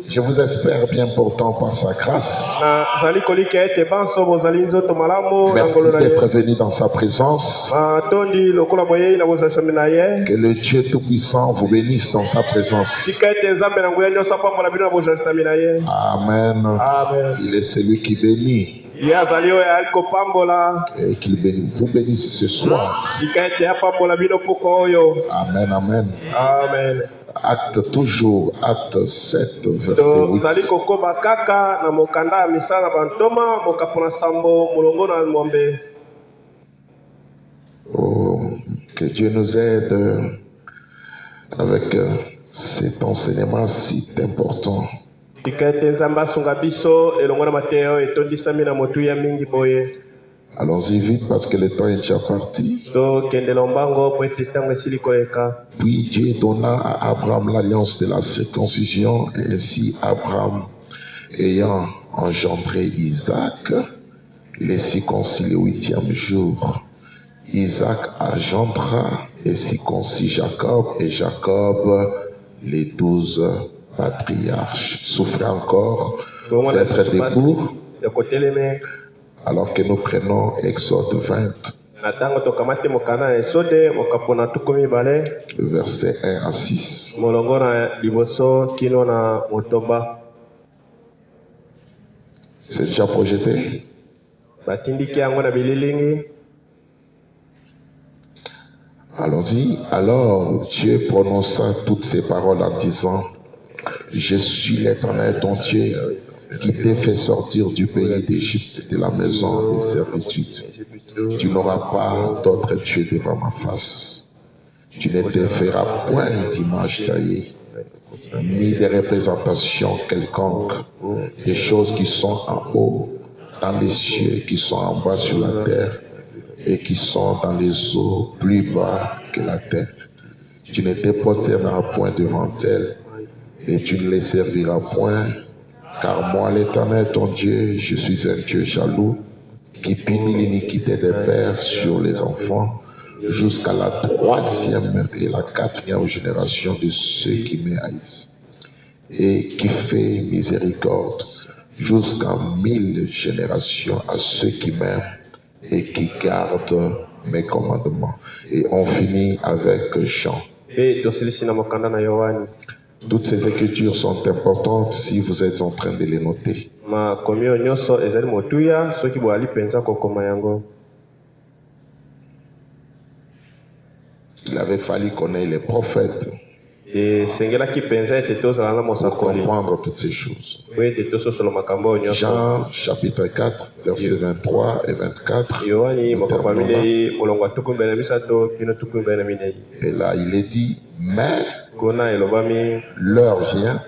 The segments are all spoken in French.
Je vous espère bien portant par sa grâce. Merci d'être venu dans sa présence. Que le Dieu Tout-Puissant vous bénisse dans sa présence. Amen. Il est celui qui bénit. Et qu'il vous bénisse ce soir. Amen, amen. Amen. Acte toujours, acte 7, verset 8. Oh, que Dieu nous aide avec cet enseignement si important. Allons-y vite parce que le temps est déjà parti. Puis Dieu donna à Abraham l'alliance de la circoncision, et ainsi Abraham, ayant engendré Isaac, les circoncis le 8e jour. Isaac engendra et circoncis Jacob, et Jacob les 12 patriarches. Souffrez encore d'être debout alors que nous prenons Exode 20, verset 1 à 6. C'est déjà projeté? Allons-y. Alors Dieu prononça toutes ces paroles en disant: Je suis l'Éternel ton Dieu, qui t'ai fait sortir du pays d'Égypte, de la maison de servitude. Tu n'auras pas d'autre Dieu devant ma face. Tu ne te feras point d'image taillée, ni de représentation quelconque, des choses qui sont en haut dans les cieux, qui sont en bas sur la terre, et qui sont dans les eaux plus bas que la terre. Tu ne te prosterneras point devant elles, et tu ne les serviras point. Car moi, l'Éternel, ton Dieu, je suis un Dieu jaloux, qui punit l'iniquité des pères sur les enfants, jusqu'à la 3e et la 4e génération de ceux qui me haïssent, et qui fait miséricorde jusqu'à 1000 générations à ceux qui m'aiment et qui gardent mes commandements. Et on finit avec Jean. Toutes ces écritures sont importantes si vous êtes en train de les noter. Il avait fallu connaître les prophètes pour comprendre toutes ces choses. Jean chapitre 4, versets 23 et 24. Et là, il est dit, mais l'heure vient,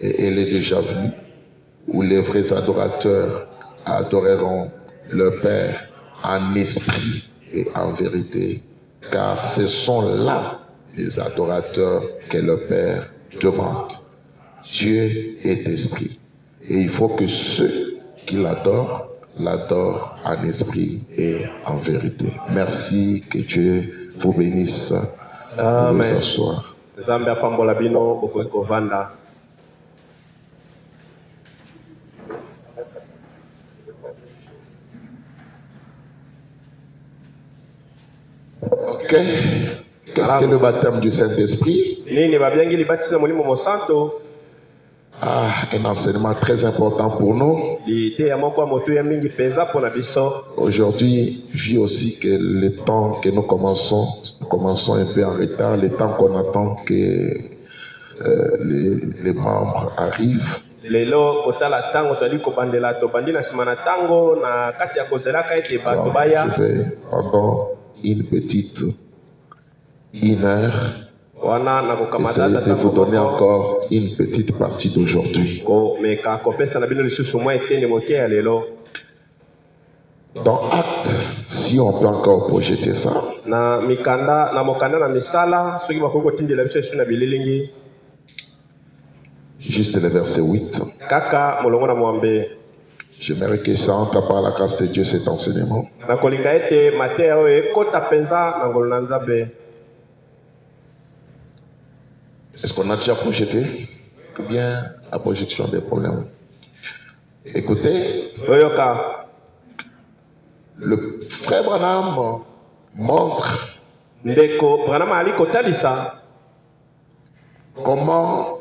et elle est déjà venue, où les vrais adorateurs adoreront le Père en esprit et en vérité, car ce sont là les adorateurs que le Père demande. Dieu est esprit, et il faut que ceux qui l'adorent en esprit et en vérité. Merci, que Dieu vous bénisse. Amen. Vous asseoir. Ok. Qu'est-ce que le baptême du Saint-Esprit? Un enseignement très important pour nous. Aujourd'hui, vu aussi que le temps que nous commençons un peu en retard, le temps qu'on attend que les membres arrivent. Alors, je vais pendant une petite 1 heure essayer de vous donner encore une petite partie d'aujourd'hui. Dans Actes, si on peut encore projeter ça, juste le verset 8. J'aimerais que ça entre par la grâce de Dieu, cet enseignement. Est-ce qu'on a déjà projeté? ou bien la projection des problèmes. Écoutez, Oyoka. le frère Branham montre Ndeko Branham ali kotalisa comment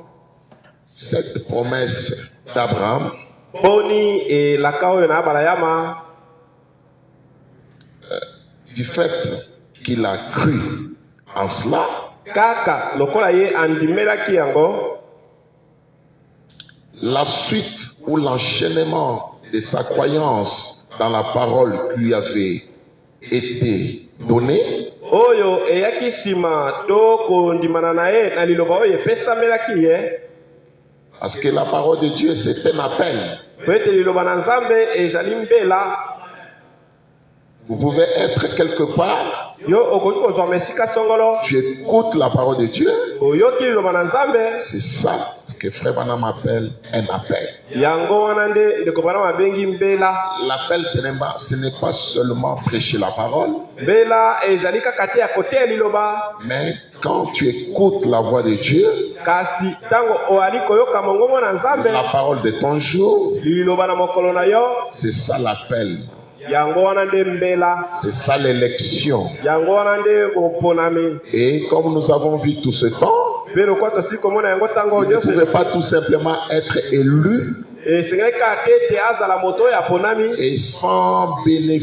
cette promesse d'Abraham boni e laka oyo na abalayama du fait qu'il a cru en cela, kaka lokola ye andimelaki yango la suite ou l'enchaînement de sa croyance dans la parole lui avait été donné, oyo eyaki nsima to kondimana na ye na liloba oyo epesamelaki ye parce que la parole de Dieu c'est un appel. po ete liloba na nzambe ezali mbela. Vous pouvez être quelque part, Yo okoki kozwa mesika songolo tu écoutes la parole de Dieu, oyoki liloba na nzambe c'est ça que Frère Branham appelle un appel. yango wana nde ndeko Branham abengi mbela. L'appel ce n'est pas seulement prêcher la parole, Mbela ezali kaka te ya koteya liloba, mais quand tu écoutes la voix de Dieu, kasi ntango oyali koyoka mongongo na nzambe la parole de ton jour, liloba na mokolo na yo, c'est ça l'appel, yango wana nde mbela, c'est ça l'élection. yango wana nde boponami. Et comme nous avons vu tout ce temps, Mpe lokwa tosi komona yango ntango vous ne nyonso pouvez pas tout simplement être élu esengeli kaka te ete azala moto oyo aponami et sans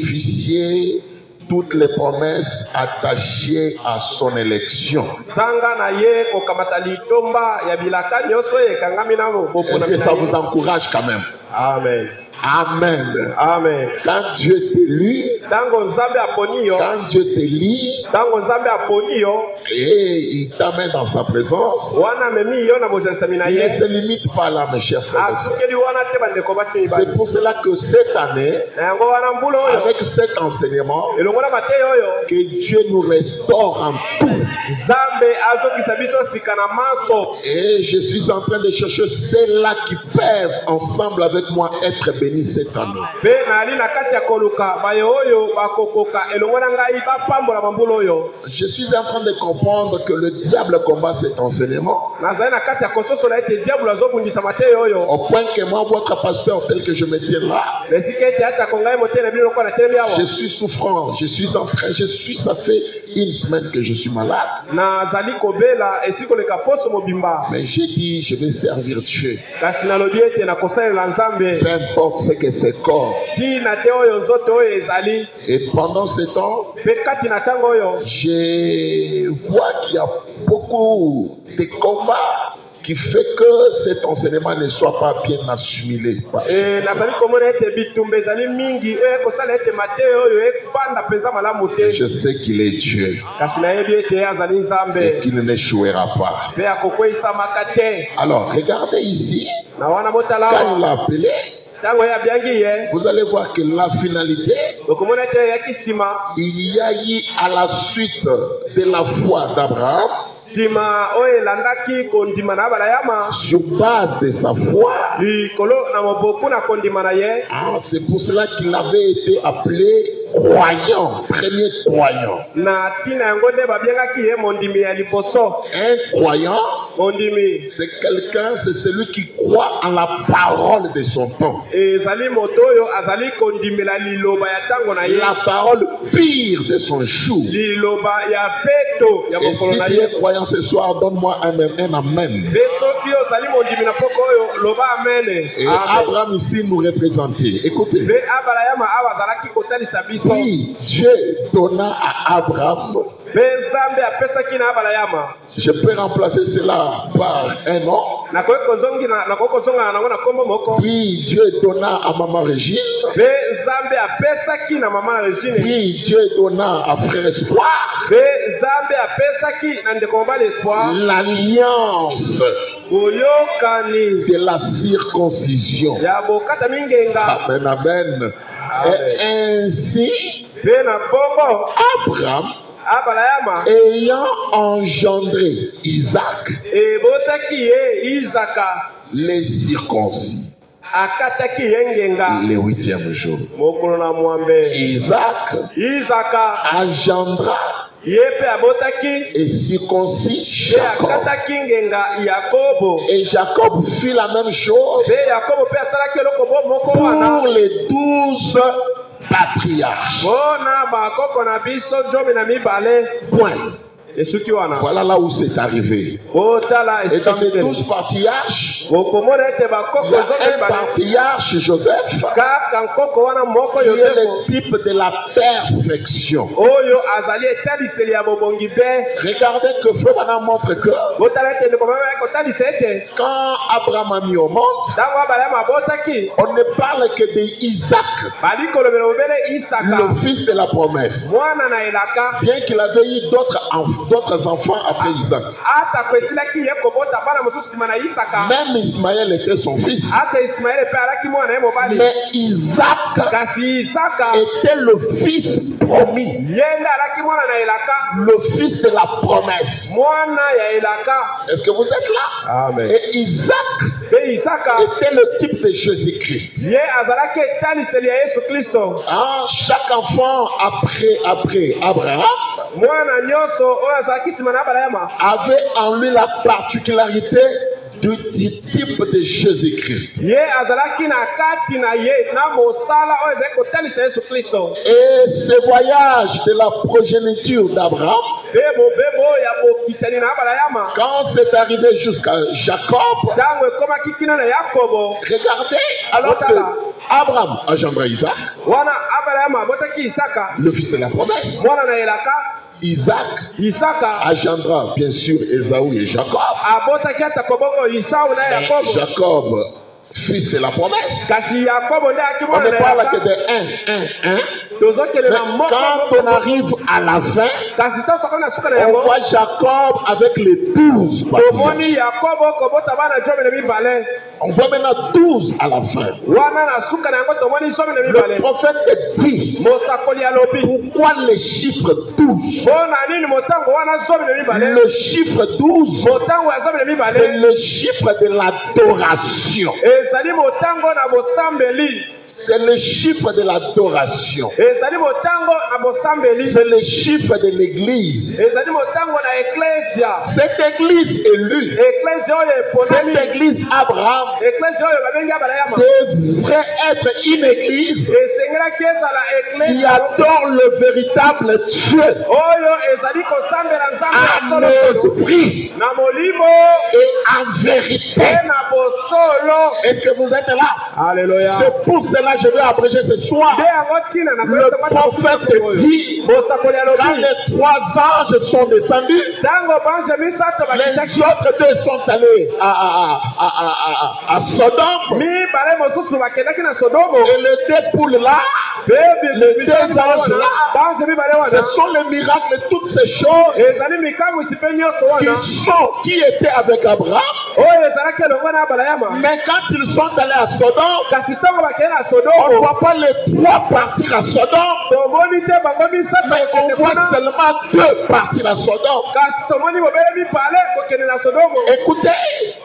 bénéficier toutes les promesses attachées à son élection. sanga na ye kokamata litomba ya bilaka nyonso oyo ekangami na Est-ce boponami que na ça ye. vous encourage quand même? Amen. Amen. Amen. Quand Dieu t'élit, Ntango nzambe aponi yo, quand Dieu t'élit ntango nzambe aponi yo, et il t'amène dans sa présence, wana amemi yo na bozanisami na il ne ye, se limite pas là, mes chers frères et sœurs. asukeli wana te bandeko basi C'est mibali. pour cela que cette année, Na yango wana mbula oyo avec cet enseignement, elongo na mateyi oyo que Dieu nous restaure en tout. nzambe azokisa biso sika na maso. Et je suis en train de chercher ceux-là qui peuvent ensemble avec moi être bénis cette année. Mpe nali na kati ya koluka bayo oyo bakokoka elongo na ngai bapambola mambula oyo. Je suis en train de comprendre que le diable combat cet enseignement Nazali na kati ya kososola ete diablo azobundisa mateyi oyo. au point que moi, votre pasteur tel que je me tiens là, Esika ete atako ngai moteli na bino lokola natelemi awa. je suis souffrant, ça fait une semaine que je suis malade. Nazali kobela esika koleka poso mobimba. Mais j'ai dit, je vais servir Dieu. Kasi nalobi ete nakosalela nzambe. Peu importe ce que c'est corps. Tina te oyo nzoto oyo ezali. Et pendant ce temps, Mpe kati na ntango oyo je vois qu'il y a beaucoup de combats qui fait que cet enseignement ne soit pas bien assimilé. nazali komona ete bitumba ezali mingi oyo ekosala ete mateyi oyo efanda mpenza malamu te. Je sais qu'il est Dieu Kasi nayebi ete azali et nzambe qu'il n'échouera pas. mpe akokweyisamaka te. Alors, regardez ici, Na wana botala quand il awa l'a appelé, ntango ye abiangi ye vous allez voir que la finalité, okomona ete eyaki nsima il y a eu à la suite de la foi d'Abraham, nsima oyo elandaki kondima na abalayama sur base de sa foi. likolo na moboku na kondima na ye. C'est pour cela qu'il avait été appelé croyant, premier croyant. Na ntina yango nde babiengaki ye mondimi ya liboso. Un croyant, Mondimi c'est quelqu'un, c'est celui qui croit en la parole de son temps. ezali moto oyo azali kondimela liloba ya ntango na ye, La parole pire de son jour. liloba ya peto ya Et mokolo si na tu ye. es croyant ce soir, donne-moi un amen. Mpe soki ozali mondimi na poko oyo loba amene. Et Amen. Abraham ici nous représentait. Écoutez, Mpe abalayama awa azalaki kotalisa biso. puis Dieu donna à Abraham, Mpe nzambe apesaki na abalayama. je peux remplacer cela par un nom. Nakoki kozonga nango na kombo moko. Puis Dieu donna à Maman Régine. Mpe nzambe apesaki na mama Regine. Puis Dieu donna à Frère Espoir Mpe nzambe apesaki na ndeko mobali Espoir l'alliance boyokani de la circoncision. ya bokata mingenga. Amen, amen. Et ainsi, Mpe na bongo Abraham, abalayama ayant engendré Isaac, ebotaki ye Izaka les circoncis, akataki ye ngenga le 8e jour. mokolo na mwambe. Isaac Izaka engendra ye mpe abotaki et circoncis mpe Jacob. akataki ngenga Yakobo Et Jacob fit la même chose mpe Yakobo mpe asalaki eloko moko wana pour les 12 patriarches. mpona bakoko na biso 12. Point. esuki wana Voilà là où c'est arrivé. otala Et dans les esika 12 patriarches, okomona ete il bakoko y a un 12 patriarche Joseph kaka nkoko wana moko qui est Yosefu le type de la perfection. oyo azali etaliseli ya bobongi mpe Regardez que Feu Bana montre que botala ete ndeko mama kotalisa ete quand Abraham a mis au monde, ntango abalama abotaki on ne parle que d'Isaac, bali kolobela mobele Isaka le fils de la promesse. mwana na elaka Bien qu'il avait eu d'autres enfants après Isaac. ata kwesilaki ye kobota bana mosusu nsima na Isaka Même Ismaël était son fils. ata Ismaele mpe alaki mwana ye mobali Mais Isaac kasi Isaka était le fils promis, ye nde alaki mwana na elaka le fils de la promesse. mwana ya elaka Est-ce que vous êtes là? amen Et Isaac mpe Isaka était le type de Jésus-Christ. ye azalaki etaliseli ya Yesu Kristo Ah, chaque enfant après Abraham mwana nyonso oyo azalaki nsima na Abrahama avait en lui la particularité du type de Jésus-Christ. ye azalaki na kati na ye na mosala oyo ezali kotalisa Yesu Kristo Et ce voyage de la progéniture d'Abraham, mpe mobebo ya bokitani na Abrahama quand c'est arrivé jusqu'à Jacob, ntango ekomaki kino na Yakobo regardez, alors que Abraham engendre Isaac, wana Abrahama abotaki Isaka le fils de la promesse, mwana na elaka Isaac engendra bien sûr Ésaü et Jacob. abotaki ata kobongo Isau na Mais Yakobo Jacob, fils de la promesse, kasi Yakobo nde ayaki on mwana ne na parle que elaka de un. tozokende Mais na moko quand on arrive à la fin, kasi ntango tokoli na suka na on yango voit Jacob avec les 12 patriarches. tomoni Yakobo kobota bana 12. On voit maintenant 12 à la fin. wana na suka na yango tomoni 12. Le prophète dit, mosakoli alobi pourquoi le chiffre 12? mpona nini motango wana 12. Le chiffre 12, motango ya c'est 12 le chiffre de l'adoration. ezali motango na bosambeli C'est le chiffre de l'adoration. ezali motango na bosambeli C'est le chiffre de l'église. ezali motango na eklesia Cette église élue, eklesia oyo eponami cette église Abraham eklesia oyo babengi Abrahama devrait être une église esengelaki ezala qui eklesia adore le véritable Dieu oyo ezali kosambela nzambe ya en solo esprit na molimo et en vérité. mpe na bosolo Est-ce que vous êtes là? alleluya C'est pour cela que je vais abréger ce soir. nde yango ntina na Le prophète dit, mosakoli quand alobi les 3 anges sont descendus, ntango bange misato les bakitaki autres 2 sont allés à Sodome. mibale mosusu bakendaki na sodomo Et les 2 poules là, les 2 anges là, bange mibale ce wana sont les miracles et toutes ces choses ezali mikamwisi mpe nyonso wana qui étaient avec Abraham. oyo ezalaki elongo na Abrahama Mais quand ils sont allés à Sodome, kasi ntango bakende na on ne sodomo voit pas les 3 partir à Sodome, tomoni te bango misato mais on kokende voit kuna seulement 2 partir à Sodome. kasi tomoni mobele mibale kokende na sodomo Écoutez,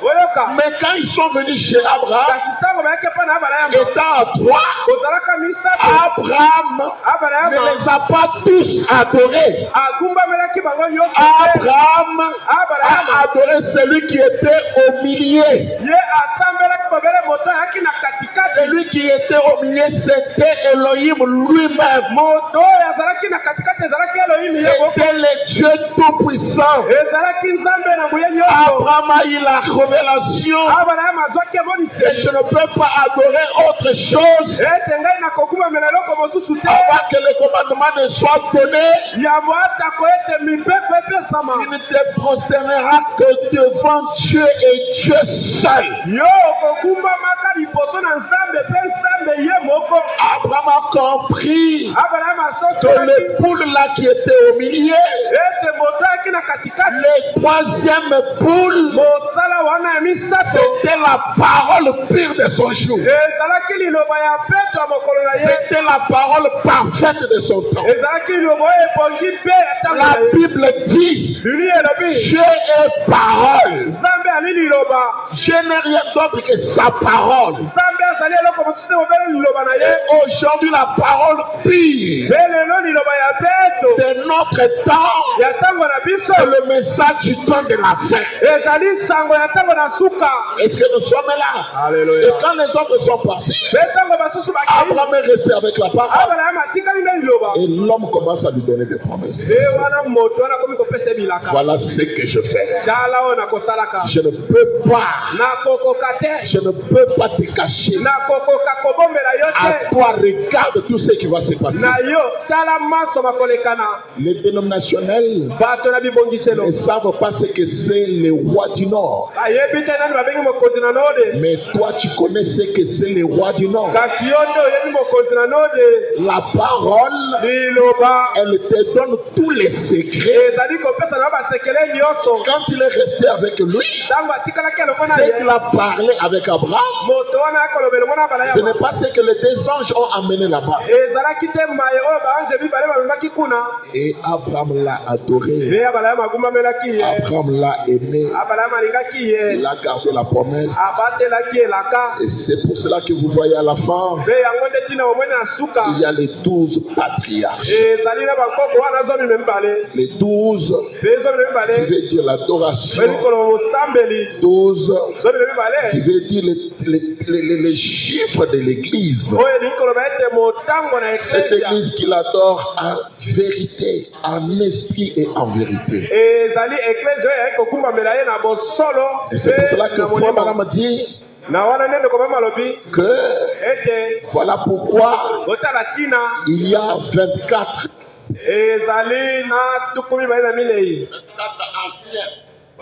oyoka mais quand ils sont venus chez Abraham, kasi ntango bayaki mpa na Abrahama étant à 3, kozalaka misato Abraham ne Abrahama les a pas tous adorés. agumbamelaki bango nyonso te Abraham Abrahama a adoré celui qui était au milieu. ye asambelaki mobele moto ayaki na katikati Celui qui était au milieu, c'était Elohim lui-même. moto oyo azalaki na katikati ezalaki Elohimi ye moko C'était le Dieu tout-puissant. ezalaki nzambe na nguye nyonso Abraham a eu la révélation Abrahama azwaki et emoniseli je ne peux pas adorer autre chose ete ngai nakokubamela eloko mosusu te avant que le commandement ne soit donné. yabo atako ete mipepe epesama Il ne te prosternera que devant Dieu et Dieu seul. yo okokumbamaka liboso na nzambe mpe nzambe ye moko Abraham a compris Abrahama que asokolaki les poules là qui étaient au milieu, ete moto ayaki na katikati les 3e poules, mosala wana ya misato c'était la parole pure de son jour. ezalaki liloba ya peto ya mokolo na ye C'était la parole parfaite de son temps. ezalaki liloba oyo ebongi mpe ya ntango na La ye Bible dit, biblia elobi Dieu est parole. nzambe ali liloba Dieu n'est rien d'autre que sa parole. nzambe azali eloko mosusu te mobele liloba na ye. Et aujourd'hui, la parole pire Mpe lelo liloba ya peto de notre temps, ya ntango na biso c'est le message du temps de la fin. ezali sango ya ntango na suka. Est-ce que nous sommes là? Alleluya. Et quand les autres sont partis, Mpe ntango basusu bakei Abraham est resté avec la parole. Abraham atikali nde liloba. Et l'homme commence à lui donner des promesses. Nde wana moto wana akomi kopesa ebilaka. Voilà ce que je fais. Tala oyo nakosalaka. Je ne peux pas, Nakokoka te. je ne peux pas te cacher. Nakokoka kobombela yo À te. toi, regarde tout ce qui va se passer. Na yo tala maso makolekana. Les dénominationnels Bato na bibongiselo ne savent pas ce que c'est le roi du Nord. ayebi te nani babengi mokonzi na node. Mais toi, tu connais ce que c'est le roi du Nord. Kasi yo nde oyebi mokonzi na node. La parole, Liloba elle te donne tous les secrets. ezali kopesa na yo basekele nyonso. Quand il est resté avec lui, Ntango atikalaki elongo na c'est ye qu'il a parlé avec Abraham. moto wana akoloba elongo na bala Ce ya n'est pas ce que les deux anges ont amené là-bas. ezalaki te maye oyo baange mibale bamemaki kuna. Et Abraham l'a adoré. Mpe abala ya magumbamelaki ye. Abraham l'a aimé. Abala ya malingaki ye. Il a gardé la promesse. Abatelaki elaka. Et c'est pour cela que vous voyez à la fin, Mpe yango nde ntina omoni na suka il y a les 12 patriarches. ezali na bakoko wana zomi na mibale. Les 12 Mpe zomi na qui mibale veut dire l'adoration. mpe likolo mosambeli 12 zomi na qui mibale veut dire les chiffres de l'église. oyo likolo bayete motango na Cette eklesia église qu'il adore en vérité, en esprit et en vérité. ezali eklesia oyo yali kokumbamela ye na bosolo Et c'est pour cela mpe que na Frère molimo. Branham dit Na wana nde ndeko mama alobi que ete voilà pourquoi botala ntina il y a 24 ezali na tuku mibale na minei anciens.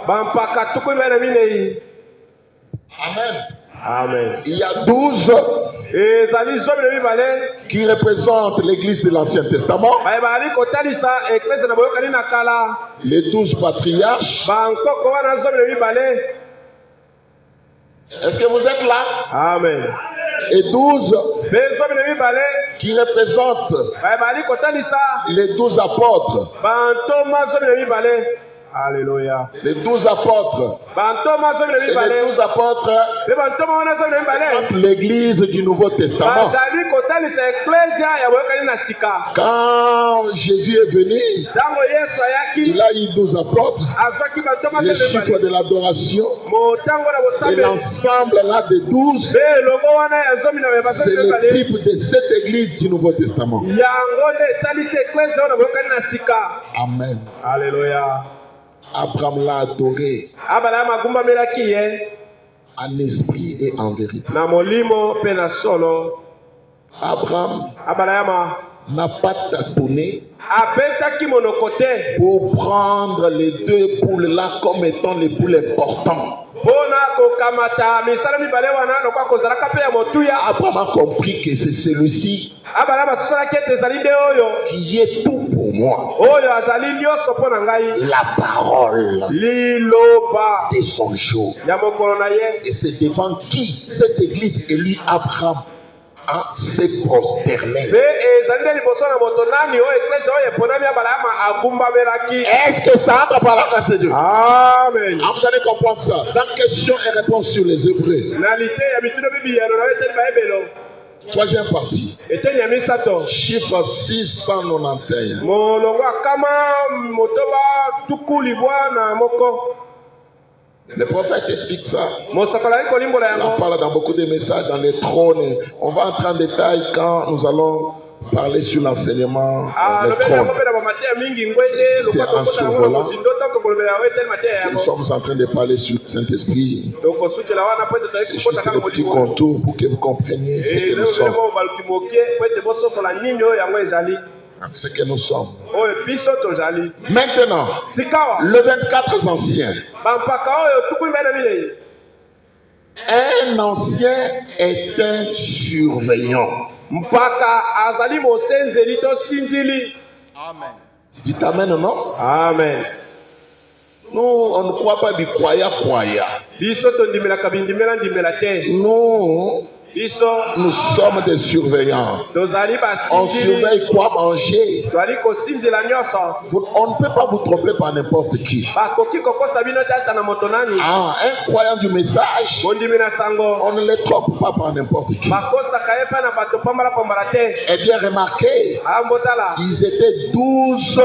bampaka tuku mibale na minei. Amen. Amen. Il y a 12 ezali zomi na mibale qui représentent l'église de l'Ancien Testament. baye bazali kotalisa eklesia na boyokani na kala. Les 12 patriarches. bankoko wana zomi na mibale. Est-ce que vous êtes là? Amen. Et 12 mpe zomi na mibale qui représentent baye bazali kotalisa les 12 apôtres. bantoma zomi na mibale. Alleluya. Les 12 apôtres. bantoma zomi na Et les mibale 12 apôtres mpe bantoma wana zomi na mibale représentent l'église du Nouveau Testament. bazali kotalisa eklesia ya boyokani na sika. Quand Jésus est venu, ntango yesu ayaki il a eu 12 apôtres, azwaki bantoma les zomi na chiffres mibale de l'adoration motango na et bosambeli l'ensemble là de 12, mpe elongo wana ya zomi na c'est bazomi na le mibale type de cette église du Nouveau Testament. yango nde etalisi eklesia oyo na boyokani na sika. Amen. Alleluya. Abraham l'a adoré abala ya magumbamelaki ye en esprit et en vérité. na molimo mpe na solo. Abraham abala ya ma n'a pas tâtonné abetaki monoko te pour prendre les deux poules là comme étant les poules importantes. mpona kokamata misala mibale wana lokwa kozalaka mpe ya motuya. Abraham a compris que c'est celui-ci abala basosolaki ete ezali nde oyo qui est tout pour moi. oyo azali nyonso mpo na ngai. La parole liloba de son jour. ya mokolo na ye. Et c'est devant qui cette église élue Abraham s'est prosterné. mpe ezali nde liboso na moto nani oyo eklesia oyo eponami abala ya ma agumbamelaki. Est-ce que ça entre par la grâce de Dieu? Amen. Ah, vous allez comprendre ça. Dans questions et réponses sur les Hébreux. na lite ya mitundo bibiyano na yo eteli bayebelo Troisième partie. eteni ya misato Chiffre 691. molongo akama motoba tuku libwa na moko. Le prophète explique ça. mosakoli ali kolimbola On en yango. parle dans beaucoup de messages, dans les trônes. On va entrer en détail quand nous allons parler sur l'enseignement des lobeli trônes. yango mpe na bamateya mingi ngwete lokwa tokota yango na mozindo ntango kolobela yango eteli mateya Nous yango sommes en train de parler sur le Saint-Esprit. tokosukela wana po ete C'est toyei juste kokota un kaka petit molimo. contour pour que vous compreniez ce que nous sommes. lelo baluki moke po ete bososola nini oyo yango ezali Ce que nous sommes. oyo biso tozali. Maintenant, sikawa le 24 anciens. bampaka oyo tuku mibale na minei. Un ancien est un surveillant. mpaka azali mosenzeli to sinzili. Amen. Dites Amen, non? Amen. Nous, on ne croit pas du croyant. biso tondimelaka bindimela ndimela te. Nous, biso Nous sommes des surveillants. tozali On basindili surveille quoi manger. tozali kosindila nyonso On ne peut pas vous tromper par n'importe qui. bakoki kokosa bino te ata na moto nani Ah, un croyant du message, bondimi na sango on ne les trompe pas par n'importe qui. bakosaka ye mpe na bato pambala te. Eh bien, remarquez, ambotala ils étaient 12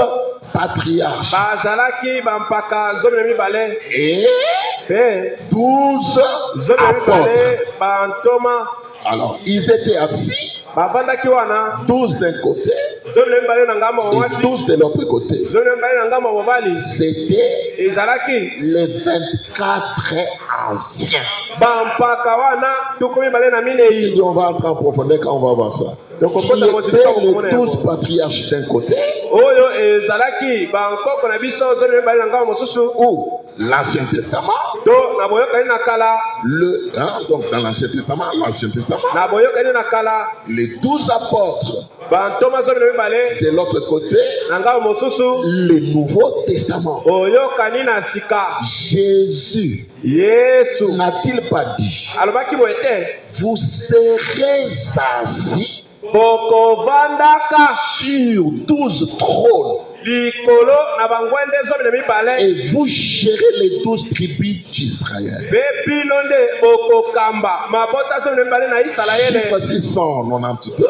patriarches bazalaki bampaka 12 et mpe 12 apôtres. 12 bantoma Alors, ils étaient assis, bavandaki wana 12 d'un côté 12 na ngambo ya et mwasi 12 de l'autre côté. 12 na ngambo ya mobali C'était ezalaki les 24 anciens. bampaka wana 12 Et on va entrer en profondeur quand on va voir ça. Qui étaient les 12 patriarches d'un côté oyo ezalaki bankoko na biso 12 na ngambo mosusu ou l'Ancien Testament. to na boyokani na kala Donc dans l'Ancien Testament, na boyokani na kala les 12 apôtres bantoma 12 de l'autre côté, na ngambo mosusu le Nouveau Testament. boyokani na sika Jésus yesu n'a-t-il pas dit, alobaki boye te vous serez assis bokovandaka sur 12 trônes likolo na bangwende 12 et vous gérez les 12 tribus d'Israël. mpe bino nde bokokamba mabota 12 na isalaele Chiffre 692.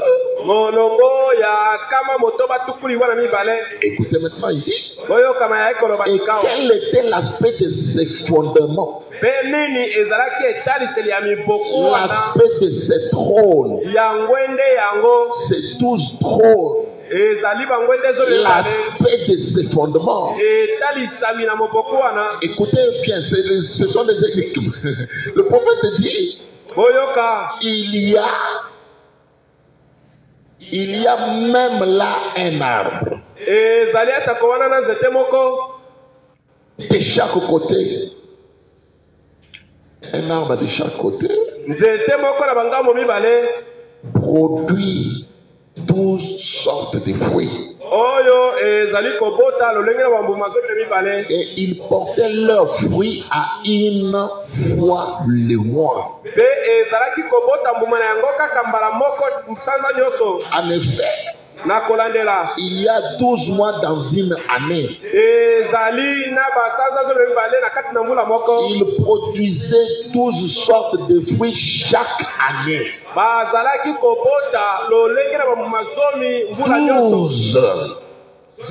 molongo ya kama motoba tukuli wana mibale Écoutez maintenant, il dit, boyokama ya ekoloba et sikao quel était l'aspect de ces fondements, mpe nini ezalaki etaliseli ya miboku wana l'aspect de ces trônes, ya ngwende yango ces 12 trônes, ezali bangwende 12 l'aspect de ces fondements. etalisami na moboku wana Écoutez bien, ce sont des écrits. Le prophète dit, boyoka il y a même là un arbre ezali atako wana na nzete moko de chaque côté. Un arbre de chaque côté nzete moko na bangambo mibale produit 12 sortes de fruits. oyo ezali kobota lolenge na bambuma 12 Et ils portaient leurs fruits à une fois le mois. mpe ezalaki kobota mbuma na yango kaka mbala moko sanza nyonso En effet, na kolandela il y a 12 mois dans une année. ezali na basanza 12 na kati na mbula moko Ils produisaient 12 sortes de fruits chaque année. bazalaki kobota lolenge na bambuma 10 mbula nyonso 12. 12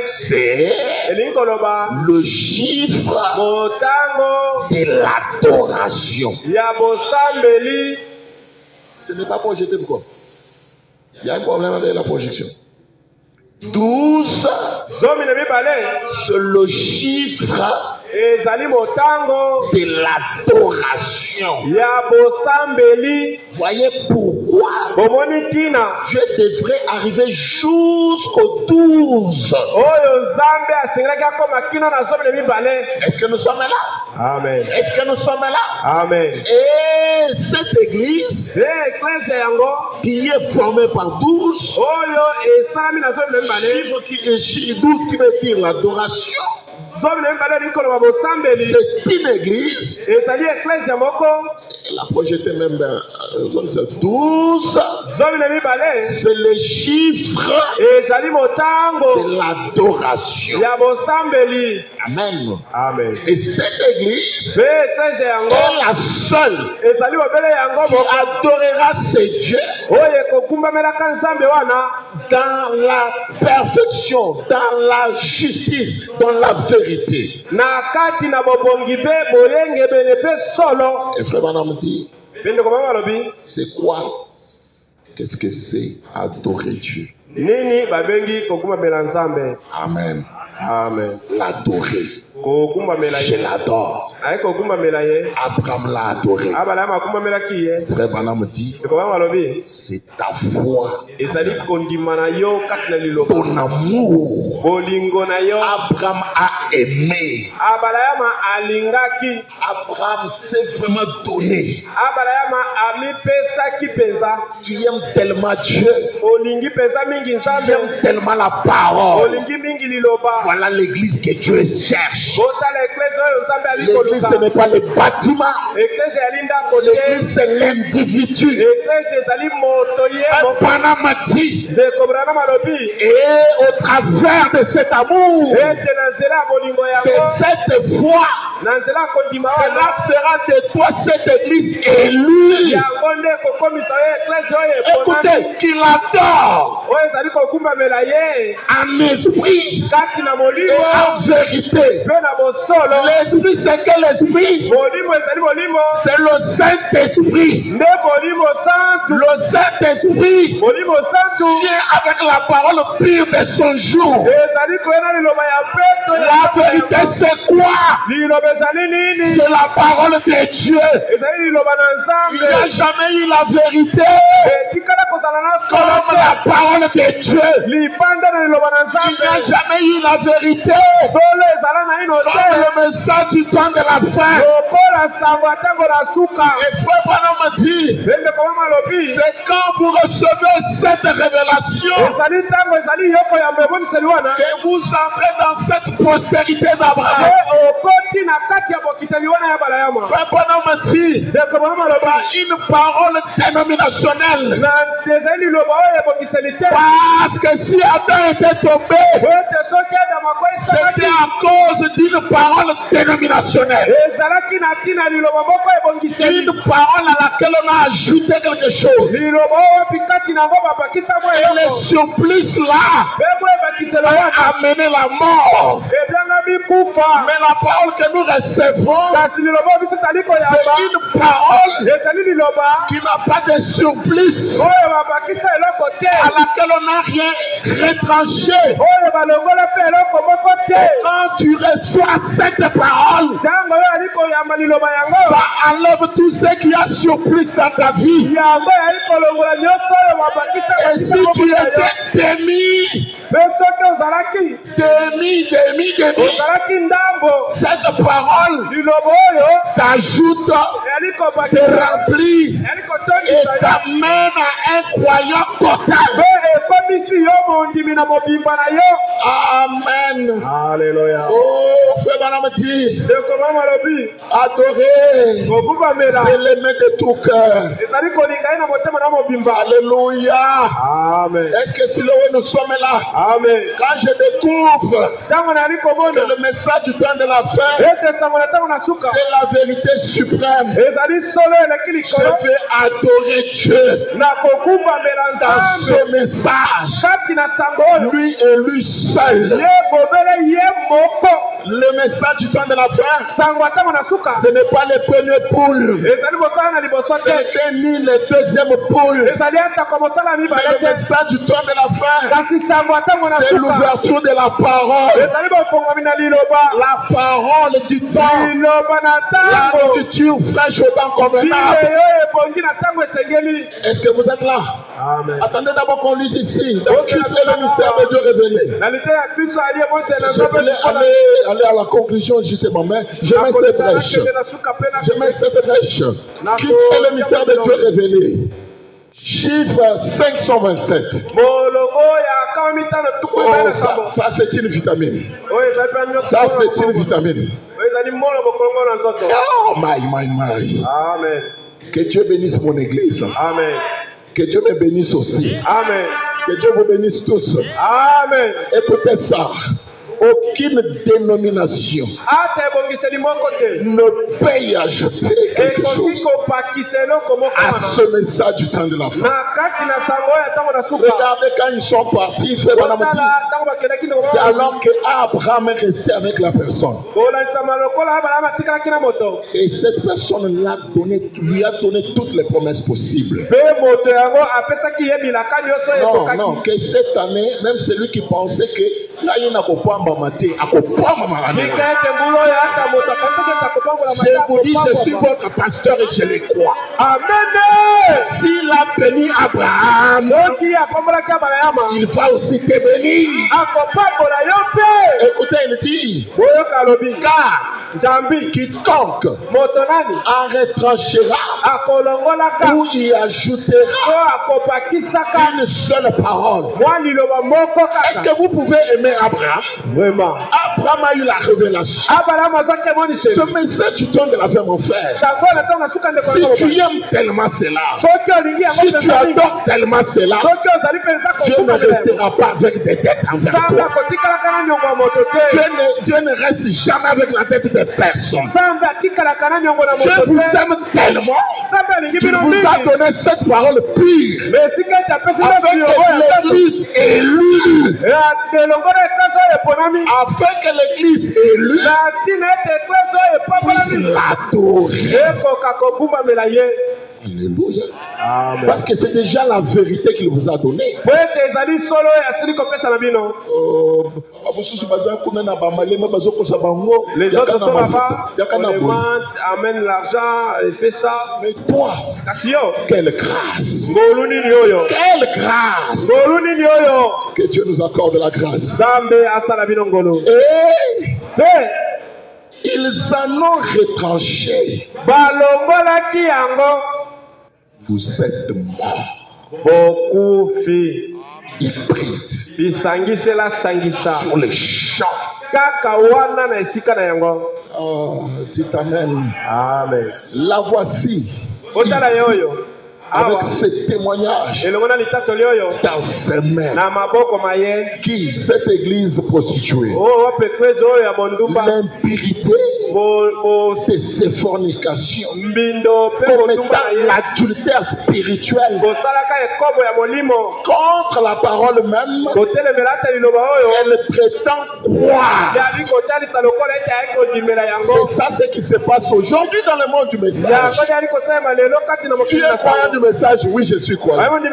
C'est elingi koloba le chiffre motango de l'adoration. ya bosambeli. Ce n'est pas projeté pourquoi? Il y a un problème avec la projection. 12, 12 c'est le chiffre ezali motango de l'adoration. ya bosambeli. Voyez pourquoi bomoni tina Dieu devrait arriver jusqu'au 12. oyo nzambe asengelaki akoma kino na 12. Est-ce que nous sommes là? Amen. Est-ce que nous sommes là? Amen. Et cette église eklese yango qui est formée par 12, oyo esalami na 12 chiffre 12 qui veut dire l'adoration, 12 elingi koloba bosambeli. c'est une église. ezali eklese moko Elle a projeté même 12. 12 C'est le chiffre ezali motango de l'adoration. ya bosambeli. Amen. Amen. Et cette église mpe eklese yango est la seule ezali bobele yango qui adorera ses dieux oyo ekokumbamelaka nzambe wana dans la perfection, dans la justice, dans la vérité. na kati na bobongi mpe boyengebene mpe solo. Et frère Branham dit, bendeko mama balobi c'est quoi? Qu'est-ce que c'est adorer Dieu? nini babengi kokumbamela nzambe? Amen. Amen. L'adorer. kokumbamela Je ye l'adore. aye kokumbamela ye Abraham l'a adoré. abala ya makumbamelaki ye. Frère Branham dit, ndeko mama balobi c'est ta foi, ezali kondima na yo kati na liloba ton amour. bolingo na yo. Abraham a aimé. Abalayama alingaki. Abraham s'est vraiment donné. Abalayama amipesaki penza. Tu aimes tellement Dieu. Olingi penza mingi Tu nzambe. aimes tellement la parole. Olingi mingi liloba. Voilà l'église que Dieu cherche. L'église, ce n'est pas les bâtiments. L'église, c'est l'individu. Panamati. Et au travers de cet amour, de cette foi, cela fera de toi cette église élue. Écoutez, qu'il adore en esprit et en vérité. L'esprit, c'est quel esprit? C'est le Saint-Esprit. Le Saint-Esprit vient avec la parole pure de son jour. La vérité, c'est quoi? C'est la parole de Dieu. Il n'y a jamais eu la vérité comme la parole de Dieu. Il n'y a jamais eu la vérité comme le message du temps de la fin. Et frère Branham dit, c'est quand vous recevez cette révélation que vous entrez dans cette postérité d'Abraham. Frère Branham dit, par une parole dénominationnelle. Parce que si Adam était tombé, c'était à cause d'une parole dénominationnelle. Une parole à laquelle on a ajouté quelque chose. Et le surplus là a amené la mort. Mais la parole que nous recevons, c'est une parole qui n'a pas de surplus, à laquelle on n'a rien retranché. Quand tu reçois cette parole, ça enlève tout ce qui a surplus dans ta vie. Et si tu étais démis, cette parole t'ajoute, te remplit et t'amène à un croyant total. Amen. Alléluia. Oh, frère Branham dit, adorer, c'est l'aimer de tout cœur. Alléluia. Amen. Est-ce que si nous sommes là? Amen. Quand je découvre que le message du temps de la fin, c'est la vérité suprême, je vais adorer Dieu dans ce message, lui et lui seul. Le message du temps de la fin, ce n'est pas les premières poules, ce n'est ni les deuxièmes poules, mais le message du temps de la fin, c'est l'ouverture de la parole. La parole du temps, la nourriture fraîche au temps convenable. Est-ce que vous êtes là? Amen. Attendez d'abord qu'on lise ici. Donc, qui fait le mystère de Dieu révélé? Je voulais aller à la conclusion justement, mais je mets cette brèche. Je mets cette brèche. Qui fait le mystère de Dieu révélé? Chiffre 527. Oh, ça c'est une vitamine. Ça c'est une vitamine. Oh my. Amen. Que Dieu bénisse mon église. Amen. Que Dieu me bénisse aussi. Amen. Que Dieu vous bénisse tous. Amen. Écoutez ça. Aucune dénomination ne peut y ajouter quelque chose à ce message du temps de la fin. Regardez quand ils sont partis, c'est alors qu'Abraham est resté avec la personne. Et cette personne lui a donné toutes les promesses possibles. Non, que cette année, même celui qui pensait que là, il n'a pas je vous dis, je suis votre pasteur et je le crois. Amen. S'il a béni Abraham, il va aussi te bénir. Écoutez, il dit, car quiconque en retranchera ou y ajoutera une seule parole. Est-ce que vous pouvez aimer Abraham? Vraiment. Abraham a eu la révélation. Ce message, tu donnes de la faire, mon frère. Si tu aimes tellement cela, si tu adores tellement cela, Dieu ne restera pas avec des dettes envers toi. Dieu ne reste jamais avec la dette des personnes. Dieu vous aime tellement qu'il vous a donné cette parole pure afin que l'église élue, afin que l'église élue puisse l'adorer. Alléluia. Amen. Parce que c'est déjà la vérité qu'il vous a donnée. Les autres sont là-bas, on demande, amène l'argent, et fait ça. Mais toi, quelle grâce! Quelle grâce! Que Dieu nous accorde la grâce. Et ils en ont retranché. Vous êtes morts. Hybride. Sur les champs. Oh, dis amen. Amen. La voici. Avec ce témoignage dans ses mains, qui cette église prostituée, l'impurité de ses fornications, commettant l'adultère spirituel contre la parole même, elle prétend croire. C'est ça ce qui se passe aujourd'hui dans le monde du message. Tu es croyant du message, oui, je suis croyant. Mais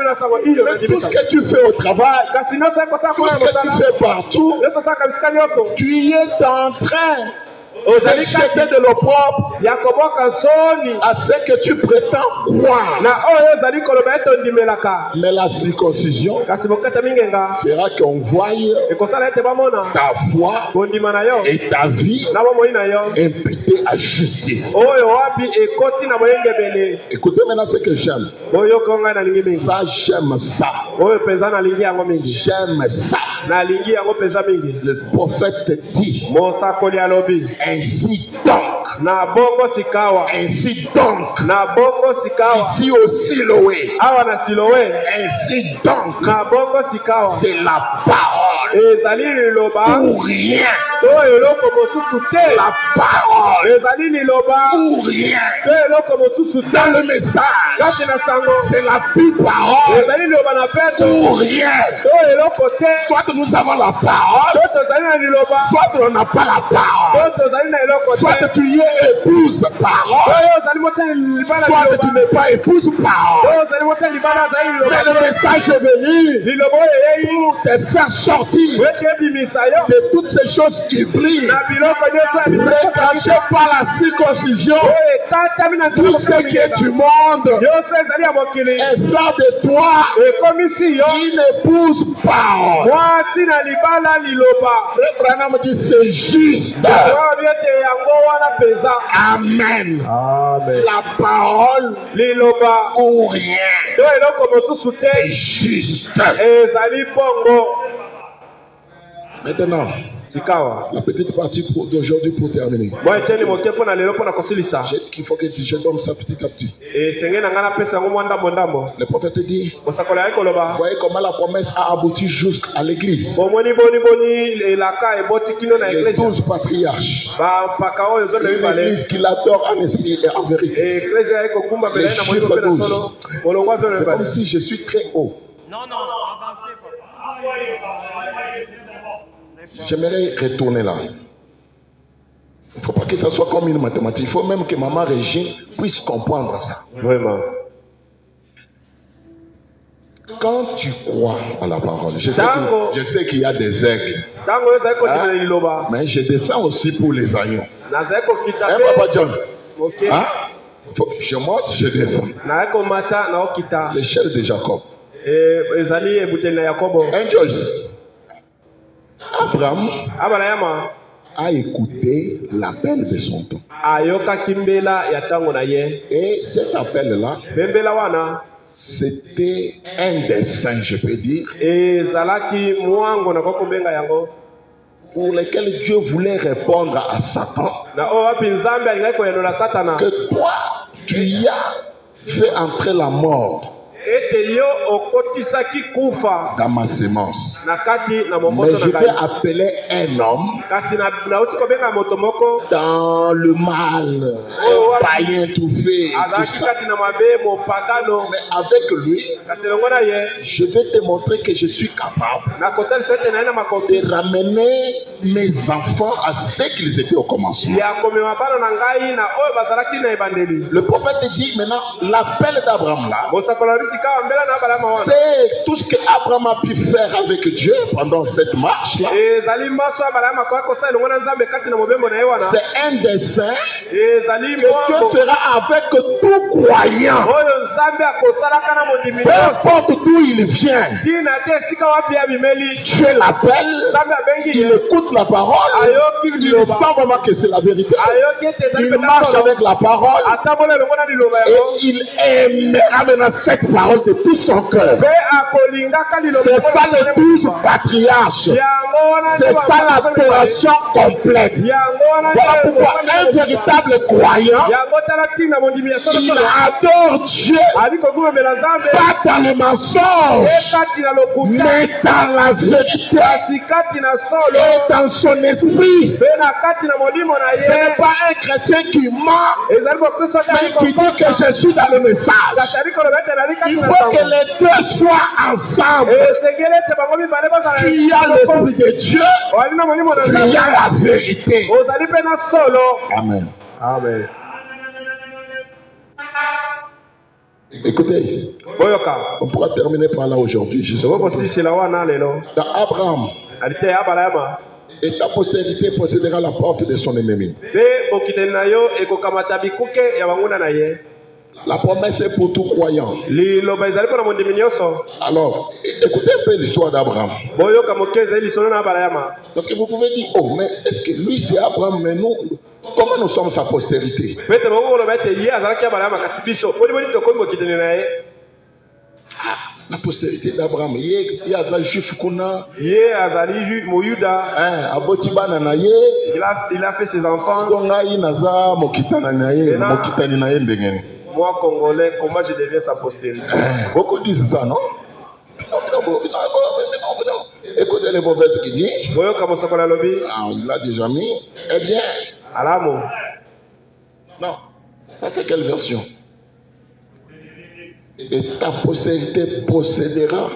tout ce que tu fais au travail, tout ce que tu fais partout, tu y es en train de jeter de l'opprobre à ce que tu prétends croire. Mais la circoncision fera qu'on voie ta foi et ta vie imputée à justice. Écoutez maintenant ce que j'aime. Ça, j'aime ça. J'aime ça. Le prophète dit: ainsi donc, ici au Siloé, ainsi donc, c'est la parole, pour rien, la parole, pour rien, dans le message, c'est la pure parole, pour rien, soit nous avons la parole, soit on n'a pas la parole. Soit tu y es épouse parole, soit tu n'es pas épouse parole. Mais le message est venu pour te faire sortir de toutes ces choses qui brillent, retranchées par la circoncision, tout ce qui est du monde, et faire de toi une épouse parole. Frère Branham dit: c'est juste. Amen. Amen. La parole ou rien. C'est juste. Maintenant, la petite partie d'aujourd'hui pour terminer. Il faut que je donne ça petit à petit. Le prophète dit: voyez comment la promesse a abouti jusqu'à l'église. Les 12 patriarches. L'église qui l'adore en esprit et en vérité. Les chiffres 12. C'est comme si je suis très haut. Non, avancez. J'aimerais retourner là. Il ne faut pas que ça soit comme une mathématique. Il faut même que maman Régine puisse comprendre ça. Vraiment. Quand tu crois à la parole, je sais qu'il y a des aigles. Mais je descends aussi pour les agneaux. Papa John. Je monte, je descends. L'échelle de Jacob. Un Joyce. Abraham a écouté l'appel de son temps. Et cet appel-là, c'était un dessein, je peux dire, pour lesquels Dieu voulait répondre à Satan, que toi, tu y as fait entrer la mort dans ma sémence. Mais je vais appeler un homme dans le mal, un païen tout fait, tout ça. Mais avec lui, je vais te montrer que je suis capable de ramener mes enfants à ce qu'ils étaient au commencement. Le prophète dit maintenant, l'appel d'Abraham là, c'est tout ce qu'Abraham a pu faire avec Dieu pendant cette marche là. C'est un dessein que Dieu fera avec tout croyant. Peu importe d'où il vient, Dieu l'appelle, il écoute la parole, il sent vraiment que c'est la vérité. Il marche avec la parole et il aimera maintenant cette parole de tout son cœur. C'est ça les 12 patriarches. C'est ça l'adoration complète. Voilà pourquoi un véritable croyant, il adore Dieu, pas dans le mensonge, mais dans la vérité et dans son esprit. Ce n'est pas un chrétien qui ment, mais qui dit que je suis dans le message. Il faut que les deux soient ensemble. Tu as l'esprit de Dieu, tu as la vérité. Amen. Amen. Écoutez, on pourra terminer par là aujourd'hui. Dans Abraham, et ta postérité possédera la porte de son ennemi. La promesse est pour tout croyant. Alors, écoutez un peu l'histoire d'Abraham. Parce que vous pouvez dire, oh, mais est-ce que lui c'est Abraham, mais nous, comment nous sommes sa postérité? La postérité d'Abraham, il y a un juif qu'on a. Il a fait ses enfants. Moi, Congolais, comment je deviens sa postérité? Beaucoup disent ça, non? Écoutez le prophète qui dit. Il l'a déjà mis. Eh bien. Non. Ça, c'est quelle version? Et ta postérité possédera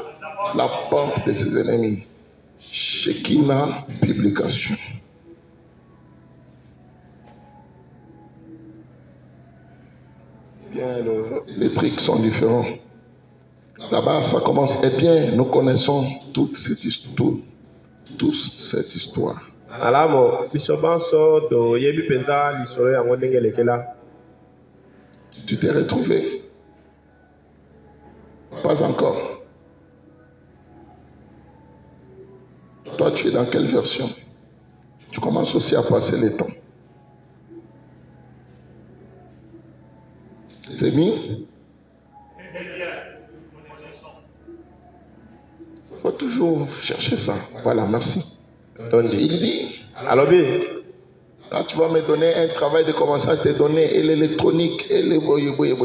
la porte de ses ennemis. Shekinah, publication. Bien, les trucs sont différents. Là-bas, ça commence. Eh bien, nous connaissons toute cette histoire. Tu t'es retrouvé? Pas encore. Toi, tu es dans quelle version? Tu commences aussi à passer les temps. C'est mis? Il faut toujours chercher ça. Voilà, merci. Il dit, là, tu vas me donner un travail de commencer à te donner et l'électronique et les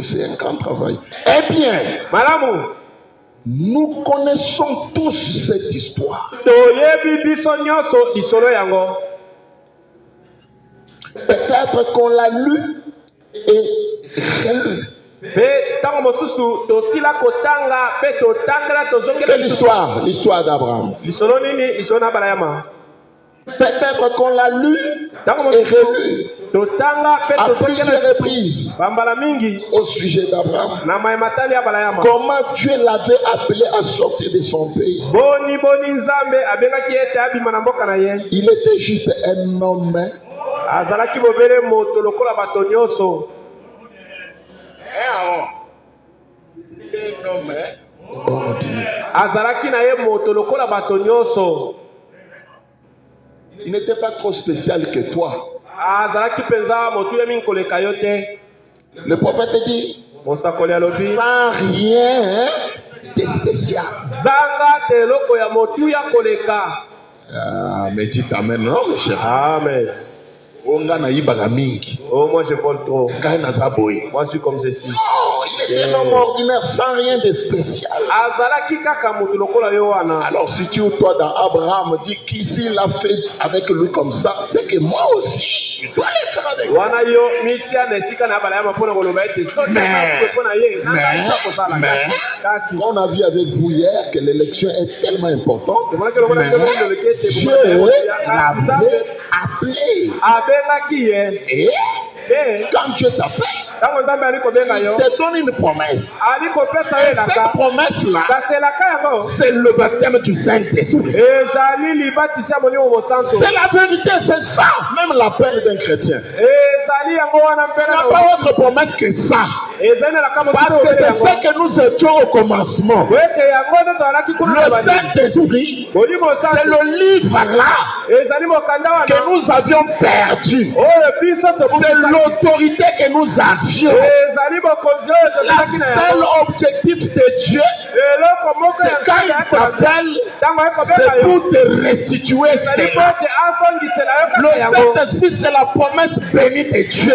c'est un grand travail. Eh bien, nous connaissons tous cette histoire. Peut-être qu'on l'a lu et relu. Quelle histoire? L'histoire d'Abraham. Peut-être qu'on l'a lu et relu à plusieurs reprises au sujet d'Abraham. Comment Dieu l'avait appelé à sortir de son pays. Il était juste un homme. Il n'était pas trop spécial que toi. Le prophète dit, sans rien de spécial. Ah, mais tu t'amènes, non, mes chers? Amen. Onga na yibaka mingi. Oh, moi je vole trop. Ngai naza boye. Moi je suis comme ceci. Non, il est un homme ordinaire sans rien de spécial. Alors si tu ou toi dans Abraham dis qu'ici il a fait avec lui comme ça, c'est que moi aussi, je dois les faire avec lui. Mais, on a vu avec vous hier que l'élection est tellement importante. Mais Dieu l'avait appelé. Et quand Dieu t'appelle, il te donne une promesse. Et cette promesse-là, c'est le baptême du Saint-Esprit. C'est la vérité, c'est ça, même l'appel d'un chrétien. Il n'y a pas autre promesse que ça. Parce que c'est ce que nous étions au commencement. Le Saint-Esprit, c'est le livre-là que nous avions perdu. C'est l'autorité que nous avions. Le seul objectif de Dieu, c'est quand il t'appelle, c'est pour te restituer cela. Le Saint-Esprit, c'est la promesse bénie de Dieu.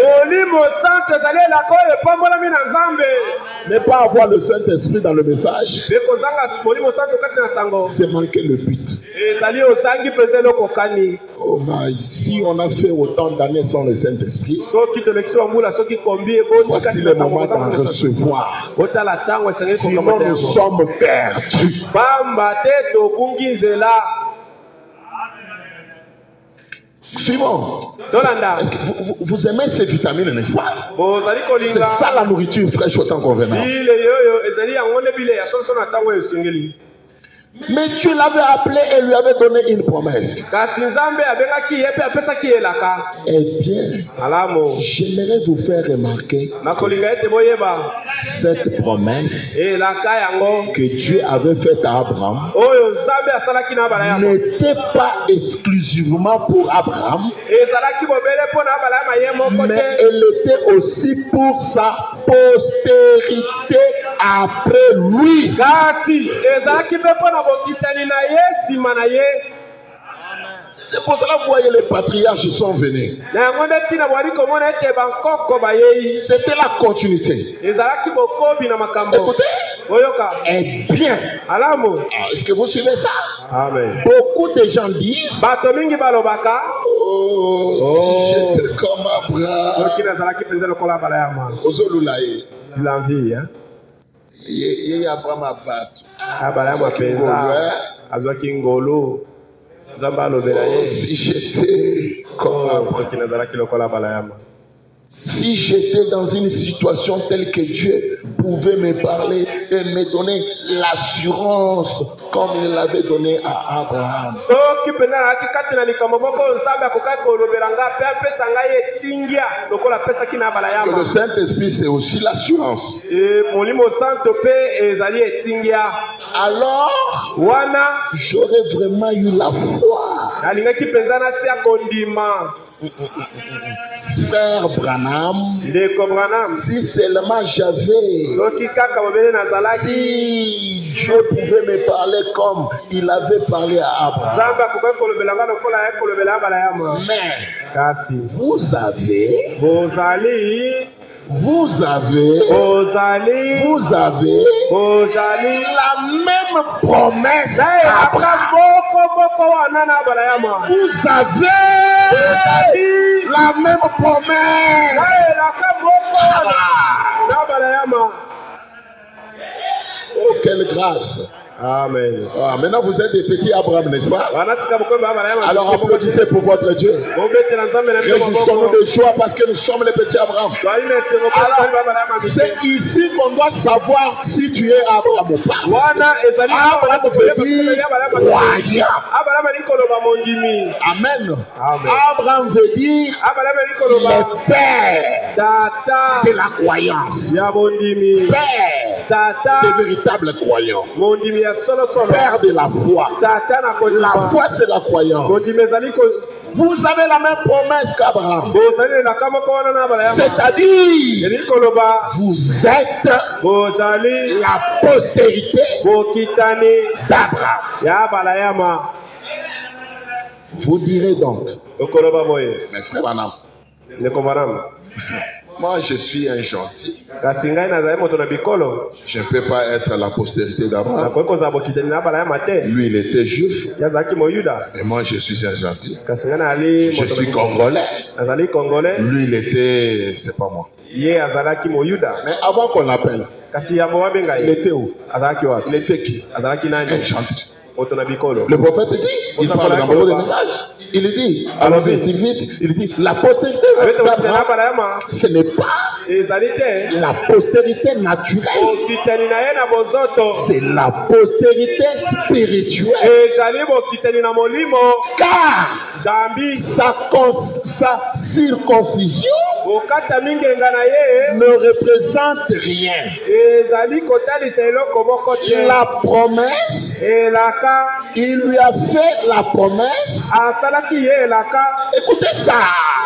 Ne pas avoir le Saint-Esprit dans le message, c'est manquer le but. Oh my, si on a fait autant d'années sans le Saint-Esprit, voici le moment d'en recevoir. Sinon nous sommes perdus. Simon, est-ce que vous aimez ces vitamines, n'est-ce pas? C'est ça la nourriture fraîche autant convenable. Mais Dieu l'avait appelé et lui avait donné une promesse. Eh bien, j'aimerais vous faire remarquer cette promesse que Dieu avait faite à Abraham n'était pas exclusivement pour Abraham, mais elle était aussi pour sa postérité après lui. C'est pour cela que vous voyez les patriarches sont venus. C'était la continuité. Écoutez. Eh bien, est-ce que vous suivez ça? Amen. Beaucoup de gens disent, oh, j'étais comme Abraham. Tu l'envies, hein? Si j'étais comme Abraham. Si j'étais dans une situation telle que Dieu pouvait me parler et me donner l'assurance comme il l'avait donné à Abraham. Que le Saint-Esprit, c'est aussi l'assurance. Alors, j'aurais vraiment eu la foi. Frère Branham, si seulement j'avais, si Dieu pouvait me parler comme il avait parlé à Abraham. Mais vous avez la même promesse. Vous avez la même promesse. Oh, quelle grâce. Amen. Ah, maintenant vous êtes des petits Abraham, n'est-ce pas? Alors applaudissez pour votre Dieu. Réjouissons-nous de joie parce que nous sommes les petits Abraham. Alors, c'est ici qu'on doit savoir si tu es Abraham ou pas. Abraham veut dire croyant. Amen. Abraham veut dire le père de la croyance. Père des véritables croyants. Père de la foi. La foi, c'est la croyance. Vous avez la même promesse qu'Abraham. C'est-à-dire, vous êtes la postérité d'Abraham. Vous direz donc, okoloba boye mes frères Banam, ndeko Branham, moi je suis un gentil. kasi ngai nazali moto na bikolo Je ne peux pas être la postérité d'Abraham. nakoki kozala bokitani na bala ya mate. Lui, il était juif. Ye azalaki moyuda Et moi, je suis un gentil. kasi ngai nazali Je moto na suis bikolo. congolais. nazali congolais, Lui, il était, c'est pas moi. ye azalaki moyuda Mais avant qu'on l'appelle, kasi yango wabenga il ye était où? azalaki wapi? Il était qui? azalaki Un nani? gentil. moto na bikolo. Le prophète dit, il parle dans beaucoup de messages. Il dit, allons-y si vite, il dit, la postérité abete bokitani na d'Abraham, bala ya ma ce n'est pas ezali te la postérité naturelle, bokitani na ye na bonzoto, c'est la postérité spirituelle. ezali bokitani na molimo. Car jambi sa circoncision kokata mingenga na ye ne représente rien. ezali kotalisa eloko moko te. La promesse, elaka il lui a fait la promesse. asalaki ye elaka Écoutez ça.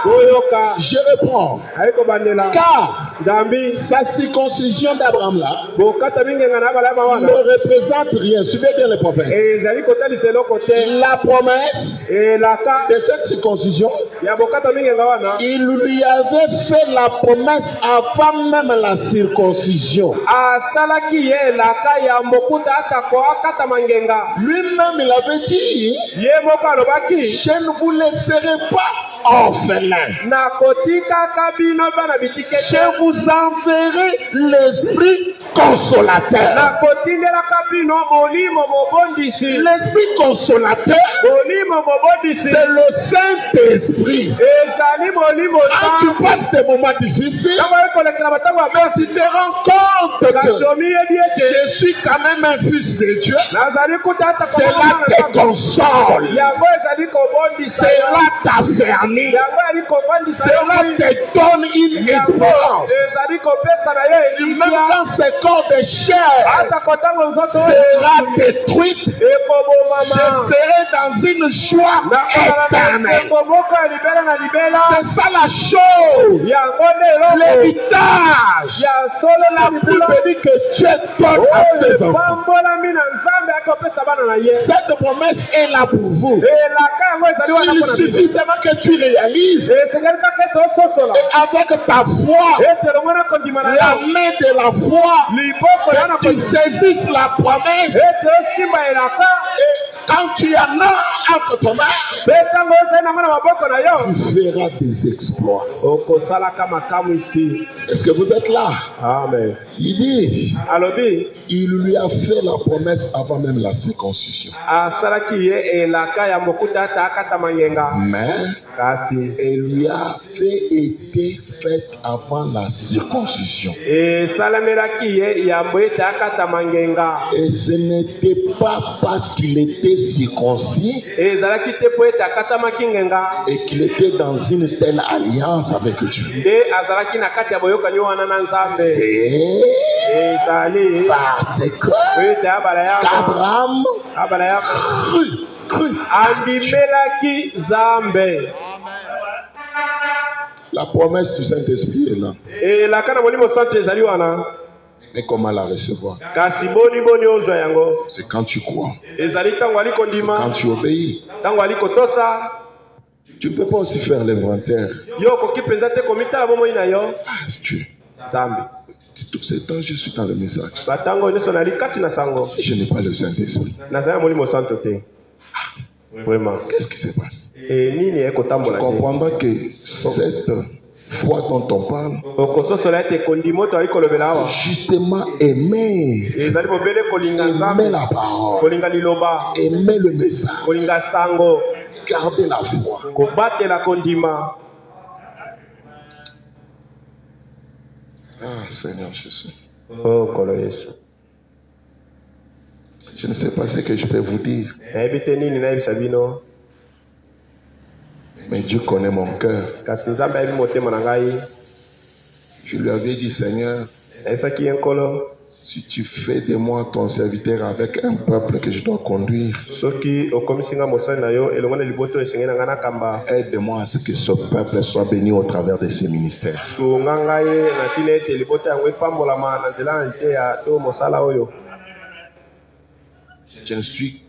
oyoka Je réponds. ayi kobandela Car jambi sa circoncision d'Abraham là bokata mingenga na bala ya ne mawana représente rien. Suivez bien le prophète. ezali kotalisa eloko te. La promesse elaka de cette circoncision, ya bokata mingenga wana il lui avait fait la promesse avant même la circoncision. asalaki ye elaka ya mokuta atako akata mangenga. Lui-même, il avait dit, ye moko alobaki je ne vous laisserai pas orphelins. nakotikaka bino bana bitike te. Je vous enverrai l'Esprit consolateur. nakotindelaka bino molimo mobondisi. L'Esprit consolateur, molimo mobondisi c'est le Saint-Esprit. ezali molimo Quand tu passes des moments difficiles, ntango oyi kolekela matango ya mais tu te rends compte kasi que omiyebi ete je suis quand même un fils de Dieu. nazali kuta Cela te console. yango ezali kobondisa Cela t'affermit. yango ezali kobondisa Cela te donne une espérance. ezali kopesa na ye Même elikya quand ce corps de chair ata kotango nzoto sera détruite, je ekobomama serai dans une joie éternelle. nakolango moko ya libela na libela. C'est ça la chose. yango nde eloko L'héritage. ya solo La na Bible libula dit que Dieu donne à ses oyo enfants. epambolami na nzambe akopesa bana na ye. Cette promesse est là pour vous. elaka yango ezali wana Il mpona bino. suffit seulement que tu réalises esengeli kaka ete ososola avec ta foi, ete longo na kondima na la yo main de la foi, liboko ya na que tu saisisses la promesse. ete osimba elaka Et quand tu en as entre ton main, mpe ntango ozali nango na maboko na yo tu feras des exploits. okosalaka makamu isi. Est-ce que vous êtes là? amen. Il dit, alobi il lui a fait la promesse avant même la circoncision. asalaki ye elaka ya mokuta ata akata mangenga Mais kasi elle lui a fait été faite avant la circoncision. esalamelaki ye yambo ete akata mangenga. Et ce n'était pas parce qu'il était circoncis ezalaki te po ete akatamaki ngenga et qu'il était dans une telle alliance avec Dieu. nde azalaki na kati ya boyokani wana na nzambe. C'est ezali parce que ete abala yama qu'Abraham abala yama crut. andimelaki nzambe. La promesse du Saint-Esprit est là. elaka na molimo santo ezali wana Mais comment la recevoir? kasi boni ozwa yango. C'est quand tu crois, ezali ntango ali quand kondima tu obéis. ntango ali kotosa. Tu ne peux pas aussi faire l'inventaire. yo okoki mpenza te komitala bomoi na yo Ah, Dieu, nzambe. tout ce temps, je suis dans le message. batango nyonso nali kati na sango Je n'ai pas le Saint-Esprit. nazali na molimo santo te. vraiment Qu'est-ce qui se passe? nini Tu ekotambola te. comprendras que cette foi dont on parle, okososola ete kondima oto ali kolobela awa justement aimer, ezali bobele kolinga aimer nzambe, la parole, kolinga liloba, aimer le message, kolinga sango, garder la foi. kobatela kondima. Ah, Seigneur Jésus. Oh nkolo yesu, Je ne sais pas ce que je peux vous dire, nayebi te nini nayebisa bino, mais Dieu connaît mon cœur. kasi nzambe ayebi motema na ngai. Je lui avais dit, Seigneur, nayebisaki ye nkolo, si tu fais de moi ton serviteur avec un peuple que je dois conduire, soki okomisi nga mosali na yo elongo na liboto esengeli na ngai nakamba, aide-moi à ce que ce peuple soit béni au travers de ces ministères. sunga ngai na ntina ete liboto yango epambolama na nzela na nte ya to mosala oyo. Je ne suis